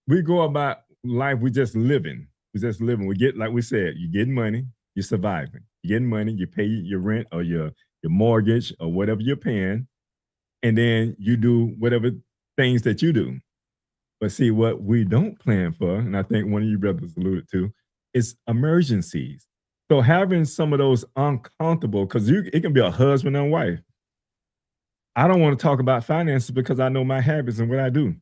We go about life, we just living. We get, like we said, you get money, you're surviving. You get money, you pay your rent or your mortgage or whatever you're paying, and then you do whatever things that you do. But see, what we don't plan for, and I think one of you brothers alluded to, is emergencies. So having some of those uncomfortable, because it can be a husband and wife. I don't want to talk about finances because I know my habits and what I do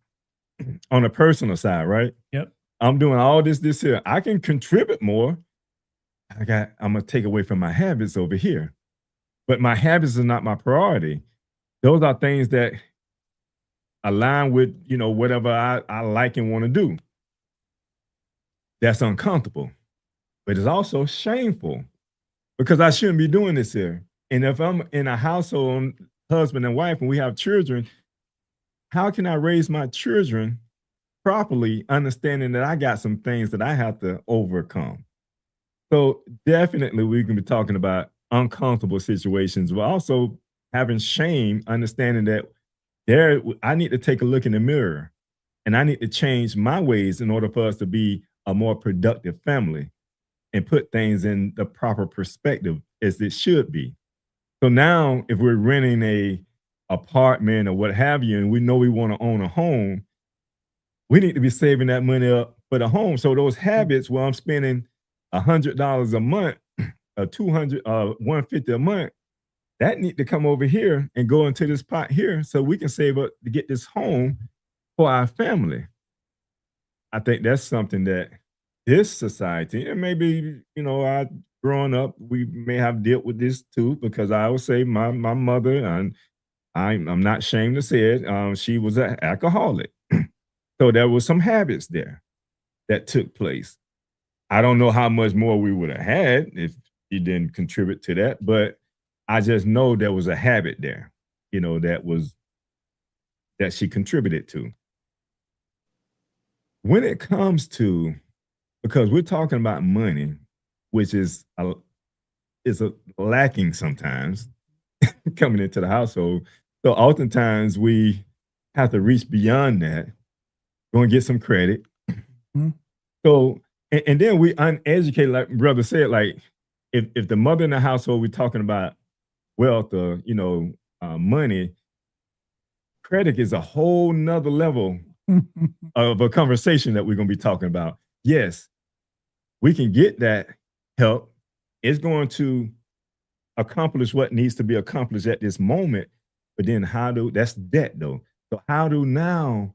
on a personal side, right? Yep. I'm doing all this here. I can contribute more. I'm going to take away from my habits over here. But my habits are not my priority. Those are things that align with, whatever I like and want to do. That's uncomfortable. But it's also shameful because I shouldn't be doing this here. And if I'm in a household, husband and wife, and we have children, how can I raise my children properly, understanding that I got some things that I have to overcome? So definitely we can be talking about uncomfortable situations, but also having shame, understanding that I need to take a look in the mirror and I need to change my ways in order for us to be a more productive family and put things in the proper perspective as it should be. So now if we're renting a apartment or what have you, and we know we want to own a home, we need to be saving that money up for the home. So those habits where I'm spending $100 a month, $200, $150 a month, that need to come over here and go into this pot here so we can save up to get this home for our family. I think that's something that this society, and maybe, I growing up, we may have dealt with this too, because I would say my mother, and I'm not ashamed to say it, she was an alcoholic. So there was some habits there that took place. I don't know how much more we would have had if she didn't contribute to that, but I just know there was a habit there, that she contributed to. When it comes to, because we're talking about money, which is a lacking sometimes coming into the household. So oftentimes we have to reach beyond that, go and get some credit. Mhm. So, and then we uneducated, like brother said, like if the mother in the household, we're talking about wealth or, money, credit is a whole nother level of a conversation that we're going to be talking about. Yes, we can get that help. It's going to accomplish what needs to be accomplished at this moment. But then that's debt though. So how do now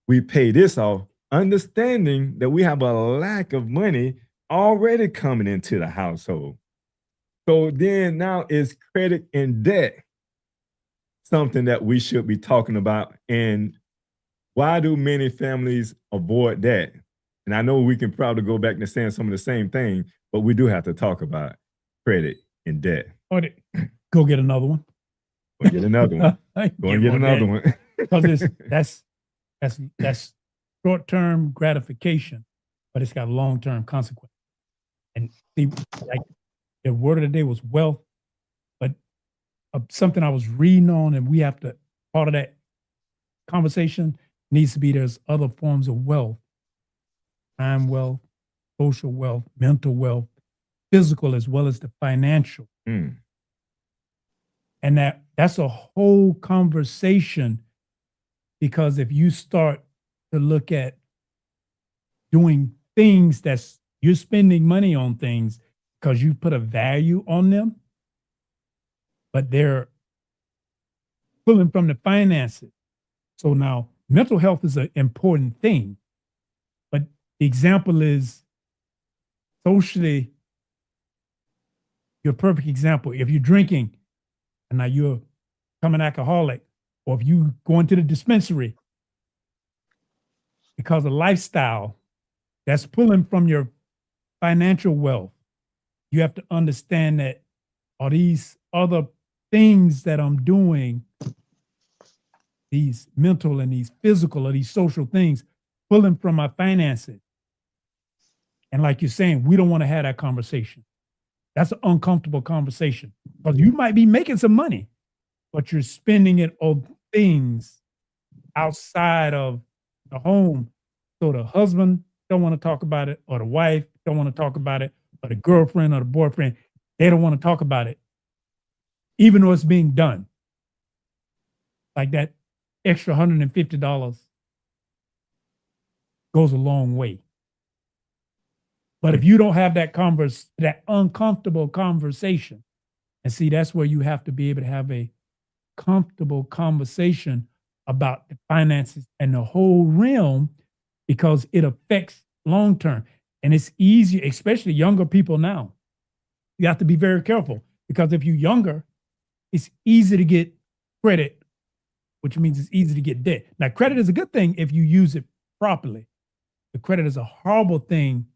we pay this off, understanding that we have a lack of money already coming into the household? So then now is credit and debt something that we should be talking about? And why do many families avoid that? And I know we can probably go back to saying some of the same thing, but we do have to talk about credit and debt. Go get another one. Go get another one. Go and get another one. Because that's short-term gratification, but it's got long-term consequences. And see, like the word of the day was wealth, but something I was reading on, and we have to, part of that conversation needs to be there's other forms of wealth: time wealth, social wealth, mental wealth, physical, as well as the financial. Mm. And that's a whole conversation, because if you start to look at doing things you're spending money on things because you put a value on them, but they're pulling from the finances. So now mental health is an important thing, but the example is socially, your perfect example. If you're drinking and now you're becoming alcoholic, or if you go into the dispensary because of lifestyle that's pulling from your financial wealth, you have to understand that are these other things that I'm doing, these mental and these physical or these social things, pulling from my finances? And like you're saying, we don't want to have that conversation. That's an uncomfortable conversation, because you might be making some money, but you're spending it on things outside of the home. So the husband don't want to talk about it, or the wife don't want to talk about it, or the girlfriend or the boyfriend, they don't want to talk about it, even though it's being done. Like that extra $150 goes a long way. But if you don't have that that uncomfortable conversation, and see, that's where you have to be able to have a comfortable conversation about the finances and the whole realm, because it affects long term. And it's easier, especially younger people now. You have to be very careful, because if you're younger, it's easy to get credit, which means it's easy to get debt. Now, credit is a good thing if you use it properly. The credit is a horrible thing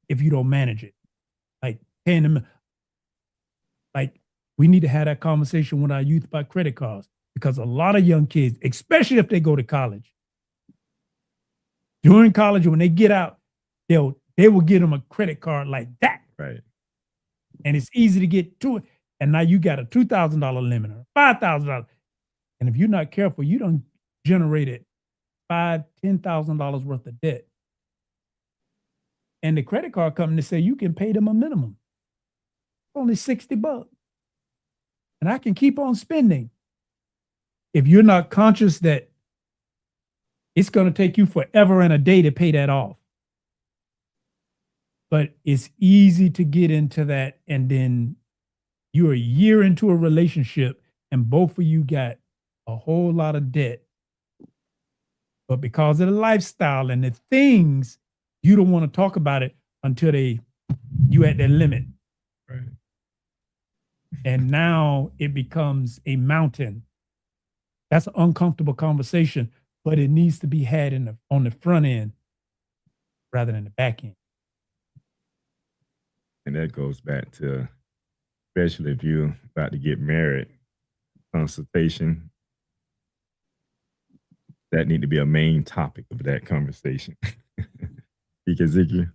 if you don't manage it. Like paying them, like we need to have that conversation with our youth about credit cards, because a lot of young kids, especially if they go to college, during college, when they get out, they will get them a credit card like that. Right. And it's easy to get to it. And now you got a $2,000 limit or $5,000. And if you're not careful, you done generated $5,000, $10,000 worth of debt. And the credit card company say you can pay them a minimum, only $60, and I can keep on spending. If you're not conscious that it's going to take you forever and a day to pay that off. But it's easy to get into that, and then you're a year into a relationship and both of you got a whole lot of debt, but because of the lifestyle and the things, you don't want to talk about it until you at their limit. Right. And now it becomes a mountain. That's an uncomfortable conversation, but it needs to be had on the front end rather than the back end. And that goes back to, especially if you're about to get married, consultation. That need to be a main topic of that conversation. Ezekiel.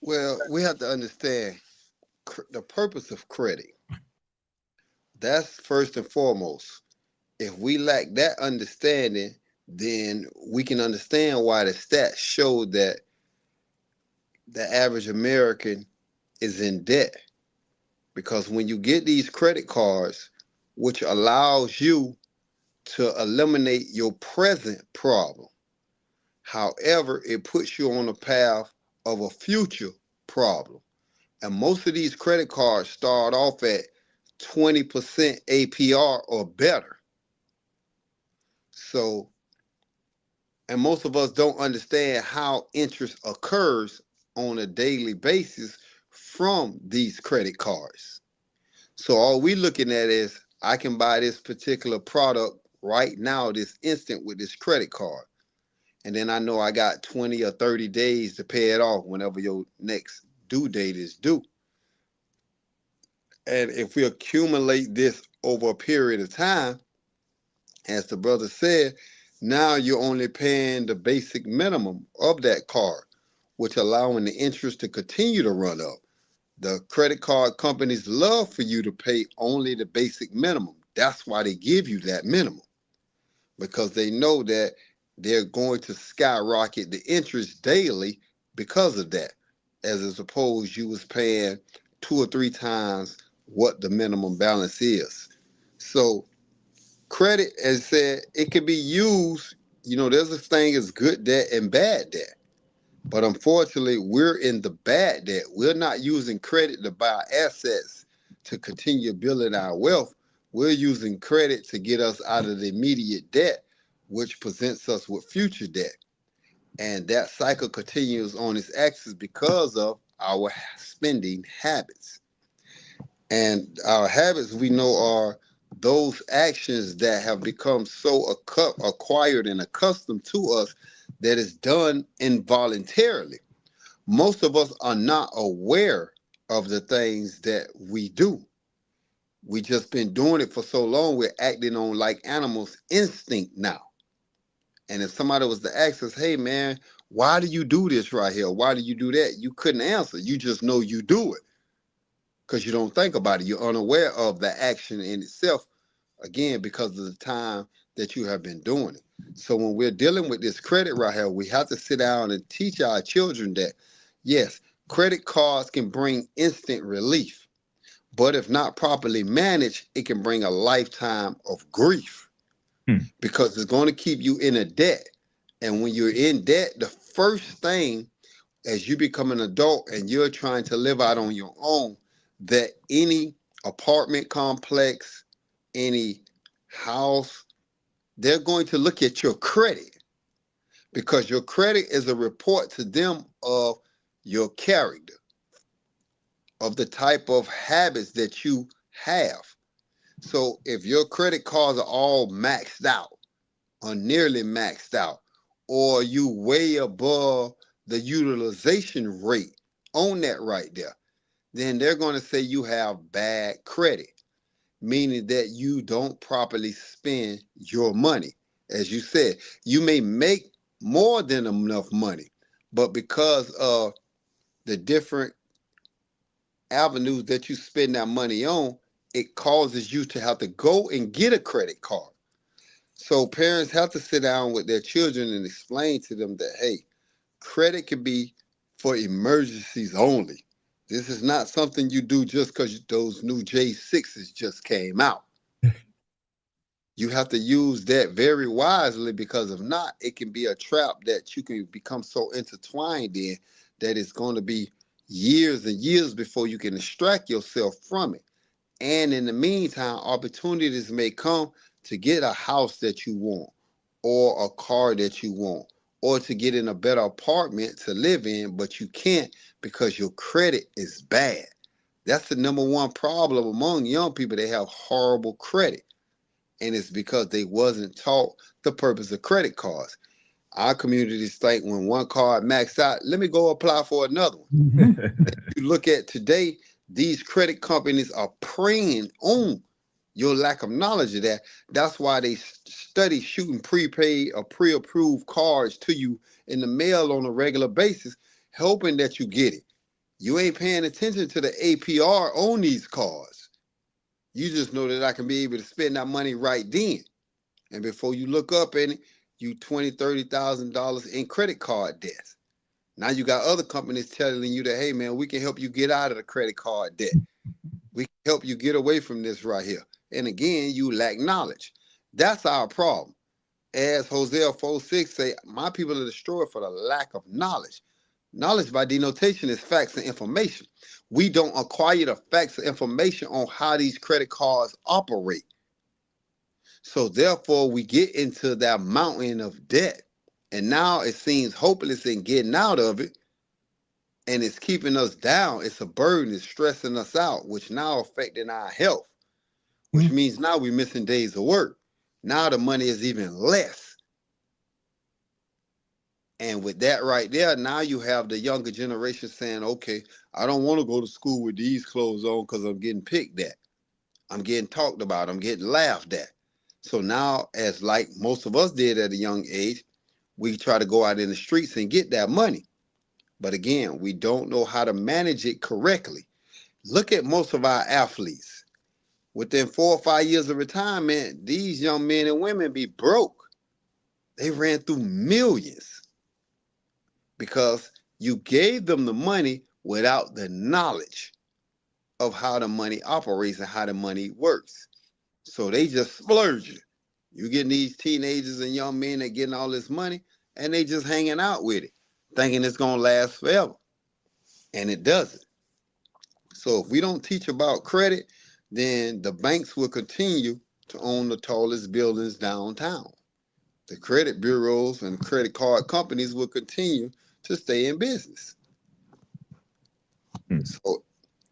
Well, we have to understand the purpose of credit. That's first and foremost. If we lack that understanding, then we can understand why the stats show that the average American is in debt. Because when you get these credit cards, which allows you to eliminate your present problem, however, it puts you on a path of a future problem. And most of these credit cards start off at 20% APR or better. So, and most of us don't understand how interest occurs on a daily basis from these credit cards. So all we looking at is, I can buy this particular product right now, this instant, with this credit card. And then I know I got 20 or 30 days to pay it off whenever your next due date is due. And if we accumulate this over a period of time, as the brother said, now you're only paying the basic minimum of that card, which allowing the interest to continue to run up. The credit card companies love for you to pay only the basic minimum. That's why they give you that minimum, because they know that they're going to skyrocket the interest daily because of that, as opposed you was paying 2 or 3 times what the minimum balance is. So credit, as I said, it can be used, there's a thing as good debt and bad debt. But unfortunately, we're in the bad debt. We're not using credit to buy assets to continue building our wealth. We're using credit to get us out of the immediate debt, which presents us with future debt. And that cycle continues on its axis because of our spending habits. And our habits, we know, are those actions that have become so acquired and accustomed to us that is done involuntarily. Most of us are not aware of the things that we do. We just been doing it for so long, we're acting on like animals' instinct now. And if somebody was to ask us, hey man, why do you do this right here? Why do you do that? You couldn't answer. You just know you do it because you don't think about it. You're unaware of the action in itself, again, because of the time that you have been doing it. So when we're dealing with this credit right here, we have to sit down and teach our children that, yes, credit cards can bring instant relief, but if not properly managed, it can bring a lifetime of grief because it's going to keep you in a debt. And when you're in debt, the first thing as you become an adult and you're trying to live out on your own, that any apartment complex, any house, they're going to look at your credit because your credit is a report to them of your character, of the type of habits that you have. So if your credit cards are all maxed out or nearly maxed out, or you way above the utilization rate on that right there, then they're going to say you have bad credit, meaning that you don't properly spend your money. As you said, you may make more than enough money, but because of the different avenues that you spend that money on, it causes you to have to go and get a credit card. So parents have to sit down with their children and explain to them that, hey, credit can be for emergencies only. This is not something you do just because those new J6s just came out. You have to use that very wisely, because if not, it can be a trap that you can become so intertwined in that it's going to be years and years before you can extract yourself from it. And in the meantime, opportunities may come to get a house that you want, or a car that you want, or to get in a better apartment to live in, but you can't because your credit is bad. That's the number one problem among young people. They have horrible credit. And it's because they wasn't taught the purpose of credit cards. Our communities think when one card maxed out, let me go apply for another one. You look at today, these credit companies are preying on your lack of knowledge of that. That's why they study shooting prepaid or pre-approved cards to you in the mail on a regular basis, hoping that you get it. You ain't paying attention to the APR on these cards. You just know that I can be able to spend that money right then. And before you look up in it, you $20,000, $30,000 in credit card debt. Now you got other companies telling you that, hey man, we can help you get out of the credit card debt. We can help you get away from this right here. And again, you lack knowledge. That's our problem. As Hosea 4:6 say, my people are destroyed for the lack of knowledge. Knowledge by denotation is facts and information. We don't acquire the facts and information on how these credit cards operate. So therefore, we get into that mountain of debt. And now it seems hopeless in getting out of it. And it's keeping us down. It's a burden. It's stressing us out, which now affecting our health, which means now we're missing days of work. Now the money is even less. And with that right there, now you have the younger generation saying, okay, I don't want to go to school with these clothes on because I'm getting picked at. I'm getting talked about. I'm getting laughed at. So now, as like most of us did at a young age, we try to go out in the streets and get that money. But again, we don't know how to manage it correctly. Look at most of our athletes. Within 4 or 5 years of retirement, these young men and women be broke. They ran through millions because you gave them the money without the knowledge of how the money operates and how the money works. So they just splurge it. You getting these teenagers and young men that getting all this money and they just hanging out with it, thinking it's going to last forever. And it doesn't. So if we don't teach about credit, then the banks will continue to own the tallest buildings downtown. The credit bureaus and credit card companies will continue to stay in business. So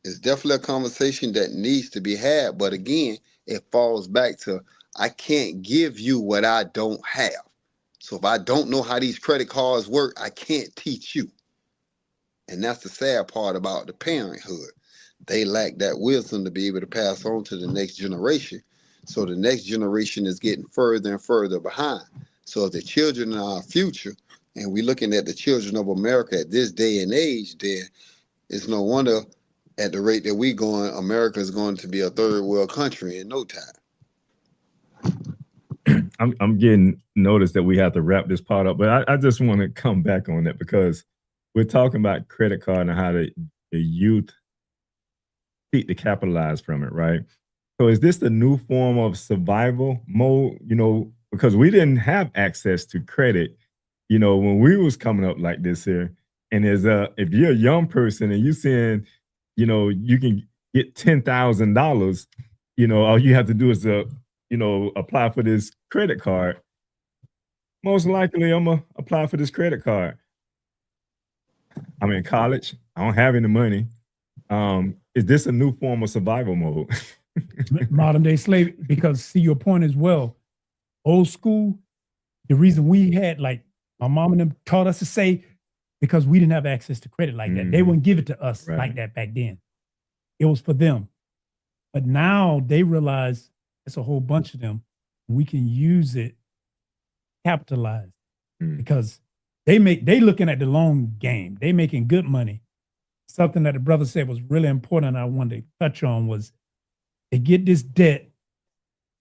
it's definitely a conversation that needs to be had. But again, it falls back to, I can't give you what I don't have. So if I don't know how these credit cards work, I can't teach you. And that's the sad part about the parenthood. They lack that wisdom to be able to pass on to the next generation. So the next generation is getting further and further behind. So if the children are our future, and we're looking at the children of America at this day and age, then it's no wonder at the rate that we're going, America is going to be a third world country in no time. I'm getting notice that we have to wrap this part up, but I just want to come back on that because we're talking about credit card and how the youth seek to capitalize from it, right? So is this the new form of survival mode? You know, because we didn't have access to credit, you know, when we was coming up like this here. And if you're a young person and you're saying, you know, you can get $10,000, you know, all you have to do is apply for this credit card. Most likely I'm gonna apply for this credit card. I'm in college. I don't have any money. Is this a new form of survival mode? Modern day slavery, because see your point as well. Old school, the reason we had, like my mom and them taught us to say, because we didn't have access to credit like that. They wouldn't give it to us like that back then. It was for them. But now they realize it's a whole bunch of them. We can use it, capitalize, because they looking at the long game. They making good money. Something that the brother said was really important I wanted to touch on was they get this debt,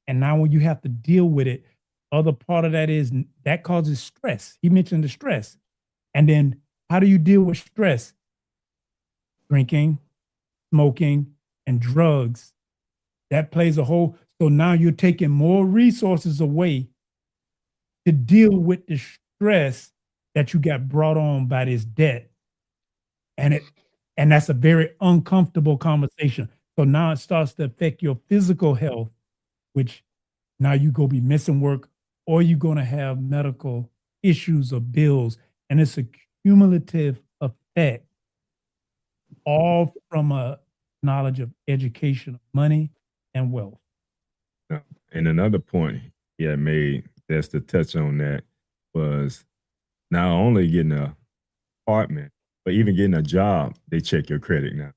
and now when you have to deal with it, other part of that is that causes stress. He mentioned the stress. And then how do you deal with stress? Drinking, smoking, and drugs. That plays a whole, so now you're taking more resources away to deal with the stress that you got brought on by this debt. And that's a very uncomfortable conversation. So now it starts to affect your physical health, which now you go be missing work or you're going to have medical issues or bills. And it's a cumulative effect, all from a knowledge of education, money, and wealth. And another point he had made, that's to touch on that, was not only getting an apartment, but even getting a job, they check your credit now.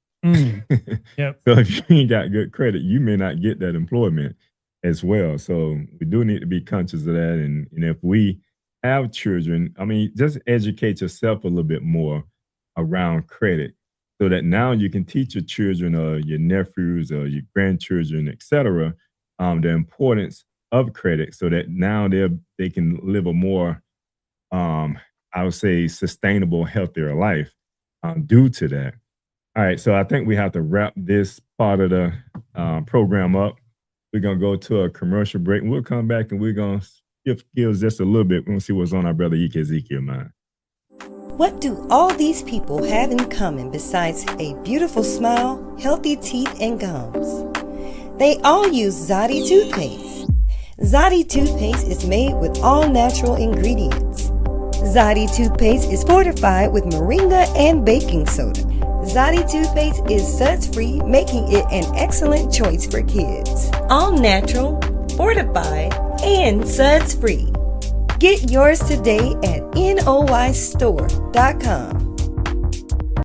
Yep. So if you ain't got good credit, you may not get that employment as well. So we do need to be conscious of that. And if we have children, I mean, just educate yourself a little bit more around credit so that now you can teach your children or your nephews or your grandchildren, et cetera, the importance of credit so that now they can live a more, I would say, sustainable, healthier life due to that. All right, so I think we have to wrap this part of the program up. We're going to go to a commercial break, and we'll come back and we're going to shift gears just a little bit. We're going to see what's on our brother Ike Ezekiel mind. What do all these people have in common besides a beautiful smile, healthy teeth, and gums? They all use Zodi toothpaste. Zodi toothpaste is made with all natural ingredients. Zodi toothpaste is fortified with moringa and baking soda. Zodi toothpaste is suds-free, making it an excellent choice for kids. All natural, fortified, and suds-free. Get yours today at noystore.com.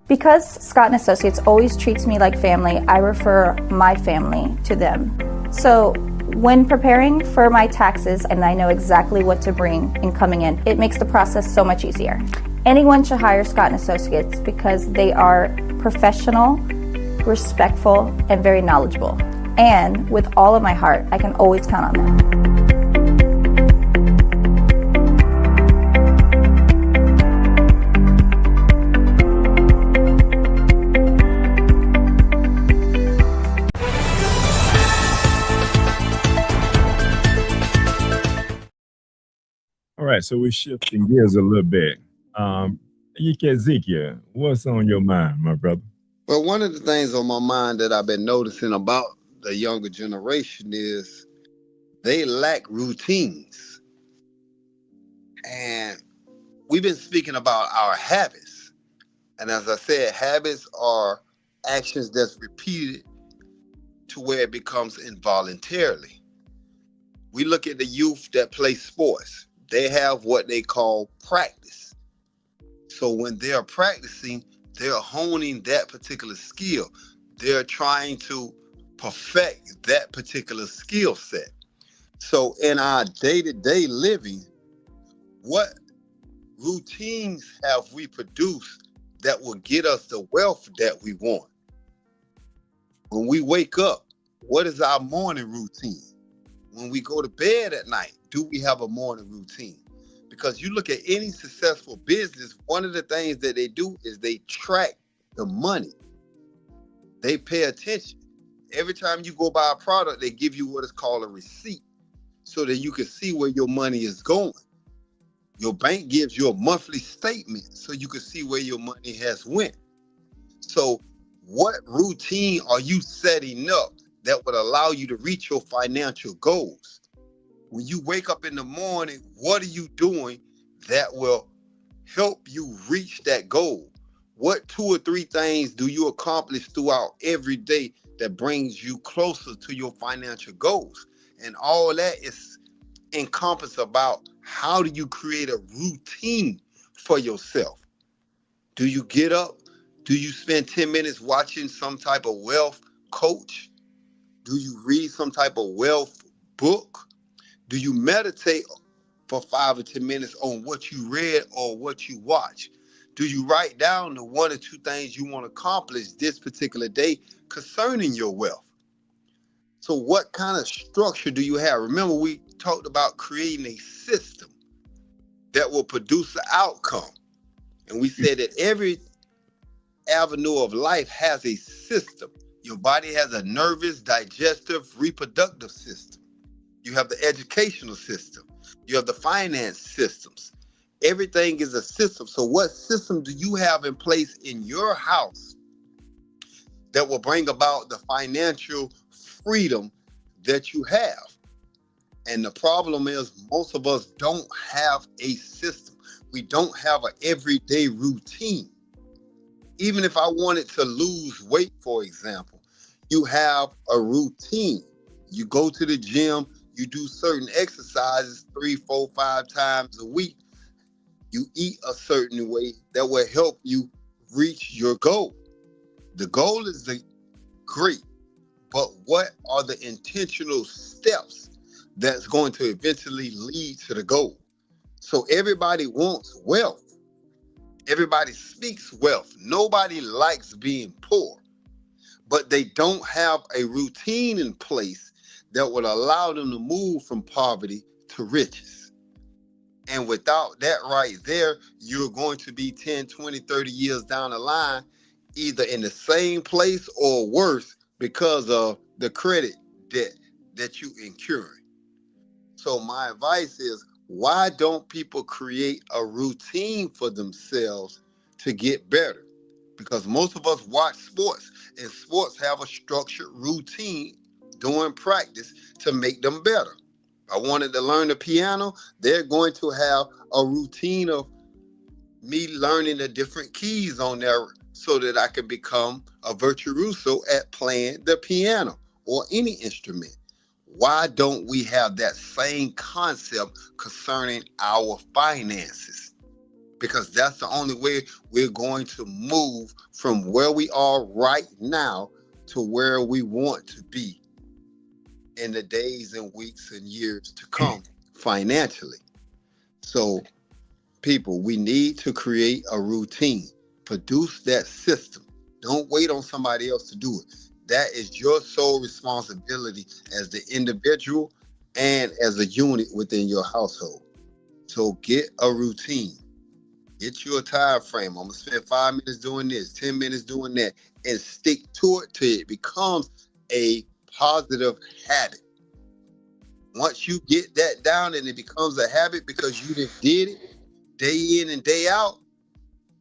Because Scott & Associates always treats me like family, I refer my family to them. So when preparing for my taxes and I know exactly what to bring in coming in, it makes the process so much easier. Anyone should hire Scott & Associates because they are professional, respectful, and very knowledgeable. And with all of my heart, I can always count on them. All right, so we're shifting gears a little bit. Ike Ezekiel, what's on your mind, my brother? Well, one of the things on my mind that I've been noticing about the younger generation is they lack routines. And we've been speaking about our habits. And as I said, habits are actions that's repeated to where it becomes involuntarily. We look at the youth that play sports. They have what they call practice. So when they're practicing, they're honing that particular skill. They're trying to perfect that particular skill set. So in our day-to-day living, what routines have we produced that will get us the wealth that we want? When we wake up, what is our morning routine? When we go to bed at night, do we have a morning routine? Because you look at any successful business, one of the things that they do is they track the money. They pay attention. Every time you go buy a product, they give you what is called a receipt so that you can see where your money is going. Your bank gives you a monthly statement so you can see where your money has went. So what routine are you setting up that would allow you to reach your financial goals? When you wake up in the morning, what are you doing that will help you reach that goal? What 2 or 3 things do you accomplish throughout every day that brings you closer to your financial goals? And all that is encompassed about how do you create a routine for yourself? Do you get up? Do you spend 10 minutes watching some type of wealth coach? Do you read some type of wealth book? Do you meditate for 5 or 10 minutes on what you read or what you watch? Do you write down the 1 or 2 things you want to accomplish this particular day concerning your wealth? So what kind of structure do you have? Remember, we talked about creating a system that will produce an outcome. And we said that every avenue of life has a system. Your body has a nervous, digestive, reproductive system. You have the educational system. You have the finance systems. Everything is a system. So what system do you have in place in your house that will bring about the financial freedom that you have? And the problem is most of us don't have a system. We don't have an everyday routine. Even if I wanted to lose weight, for example, you have a routine. You go to the gym, you do certain exercises 3, 4, 5 times a week. You eat a certain way that will help you reach your goal. The goal is great, but what are the intentional steps that's going to eventually lead to the goal? So everybody wants wealth. Everybody speaks wealth. Nobody likes being poor, but they don't have a routine in place that would allow them to move from poverty to riches. And without that right there, you're going to be 10, 20, 30 years down the line, either in the same place or worse because of the credit debt that you incurring. So my advice is, why don't people create a routine for themselves to get better? Because most of us watch sports, and sports have a structured routine during practice to make them better. I wanted to learn the piano, they're going to have a routine of me learning the different keys on there so that I can become a virtuoso at playing the piano or any instrument. Why don't we have that same concept concerning our finances? Because that's the only way we're going to move from where we are right now to where we want to be in the days and weeks and years to come financially. So people, we need to create a routine, produce that system. Don't wait on somebody else to do it. That is your sole responsibility as the individual and as a unit within your household. So get a routine. Get you a time frame. I'm gonna spend 5 minutes doing this, 10 minutes doing that, and stick to it till it becomes a positive habit. Once you get that down and it becomes a habit because you just did it day in and day out,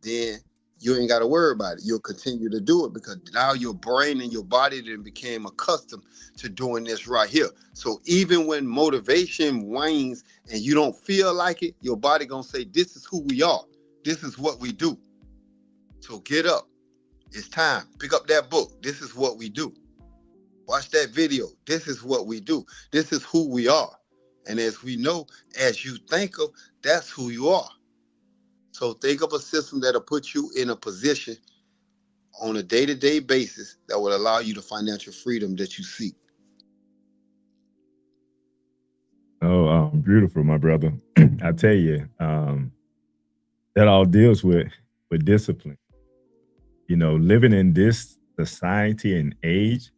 then you ain't got to worry about it. You'll continue to do it because now your brain and your body then became accustomed to doing this right here. So even when motivation wanes and you don't feel like it, your body gonna say, this is who we are. This is what we do. So get up. It's time. Pick up that book. This is what we do. Watch that video. This is what we do. This is who we are. And as we know, as you think of, that's who you are. So think of a system that'll put you in a position on a day-to-day basis that will allow you the financial freedom that you seek. Oh, beautiful, my brother. I tell you, that all deals with discipline. You know, living in this society and age,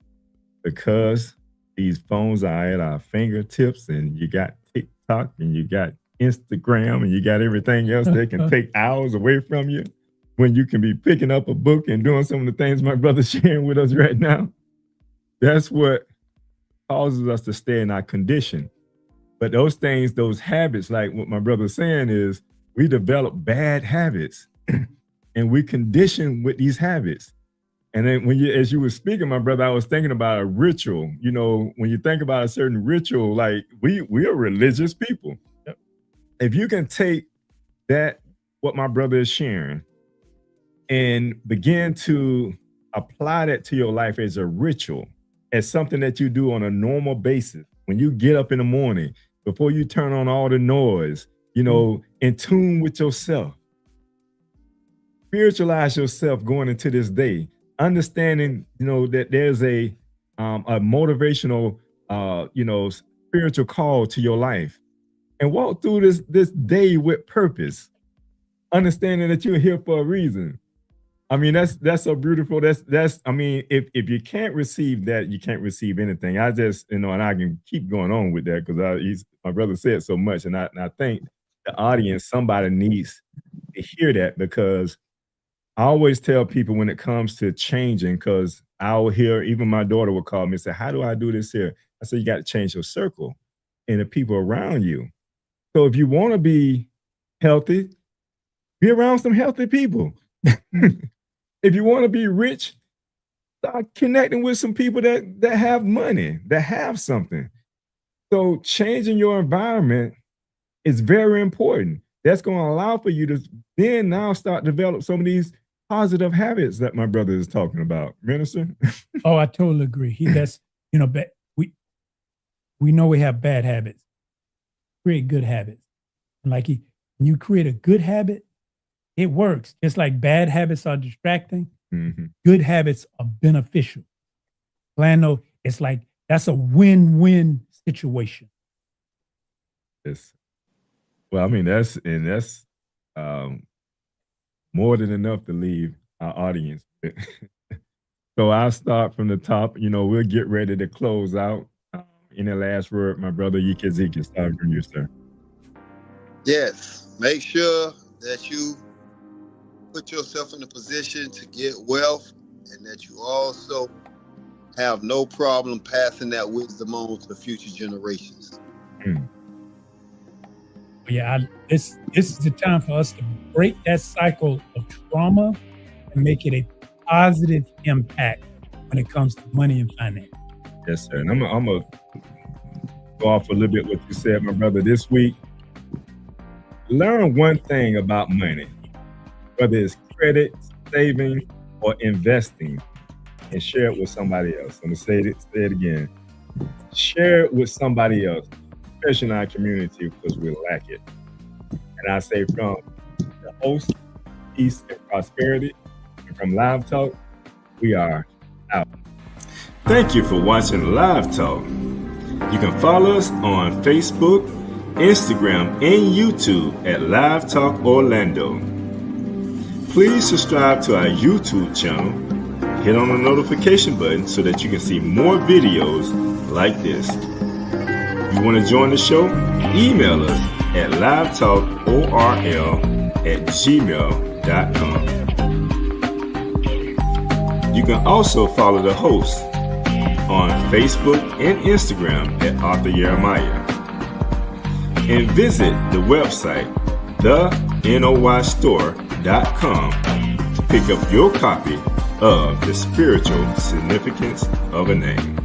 because these phones are at our fingertips and you got TikTok and you got Instagram and you got everything else that can take hours away from you when you can be picking up a book and doing some of the things my brother's sharing with us right now. That's what causes us to stay in our condition. But those things, those habits, like what my brother's saying is, we develop bad habits and we condition with these habits. And then as you were speaking, my brother, I was thinking about a ritual. You know, when you think about a certain ritual, like we are religious people. Yep. If you can take that, what my brother is sharing, and begin to apply that to your life as a ritual, as something that you do on a normal basis, when you get up in the morning, before you turn on all the noise, you know, in tune with yourself, spiritualize yourself going into this day. Understanding, you know, that there's a motivational, you know, spiritual call to your life, and walk through this day with purpose, understanding that you're here for a reason. I mean, that's so beautiful. That's. I mean, if you can't receive that, you can't receive anything. I just, you know, and I can keep going on with that because my brother said so much, and I think the audience, somebody needs to hear that, because I always tell people when it comes to changing, because I'll hear, even my daughter will call me and say, how do I do this here? I say, you got to change your circle and the people around you. So if you want to be healthy, be around some healthy people. If you want to be rich, start connecting with some people that have money, that have something. So changing your environment is very important. That's going to allow for you to then now start develop some of these positive habits that my brother is talking about. Minister? Oh, I totally agree. That's, we know we have bad habits. Create good habits. And when you create a good habit, it works. Just like bad habits are distracting, good habits are beneficial. Plano, it's like that's a win-win situation. Yes. Well, I mean, that's more than enough to leave our audience. So I'll start from the top. We'll get ready to close out. In the last word, my brother Ezekiel, start from you, sir. Yes. Make sure that you put yourself in a position to get wealth, and that you also have no problem passing that wisdom on to future generations. Yeah, this is the time for us to break that cycle of trauma and make it a positive impact when it comes to money and finance. Yes, sir. And I'm gonna go off a little bit what you said, my brother. This week, learn one thing about money, whether it's credit, saving, or investing, and share it with somebody else. I'm gonna say it again. Share it with somebody else, especially in our community, because we lack it. And I say from the host, Peace and Prosperity, and from Live Talk, we are out. Thank you for watching Live Talk. You can follow us on Facebook, Instagram, and YouTube at Live Talk Orlando. Please subscribe to our YouTube channel. Hit on the notification button so that you can see more videos like this. You want to join the show? Email us at livetalkorl@gmail.com. You can also follow the host on Facebook and Instagram at Arthur Jeremiah. And visit the website, thenoystore.com, to pick up your copy of The Spiritual Significance of a Name.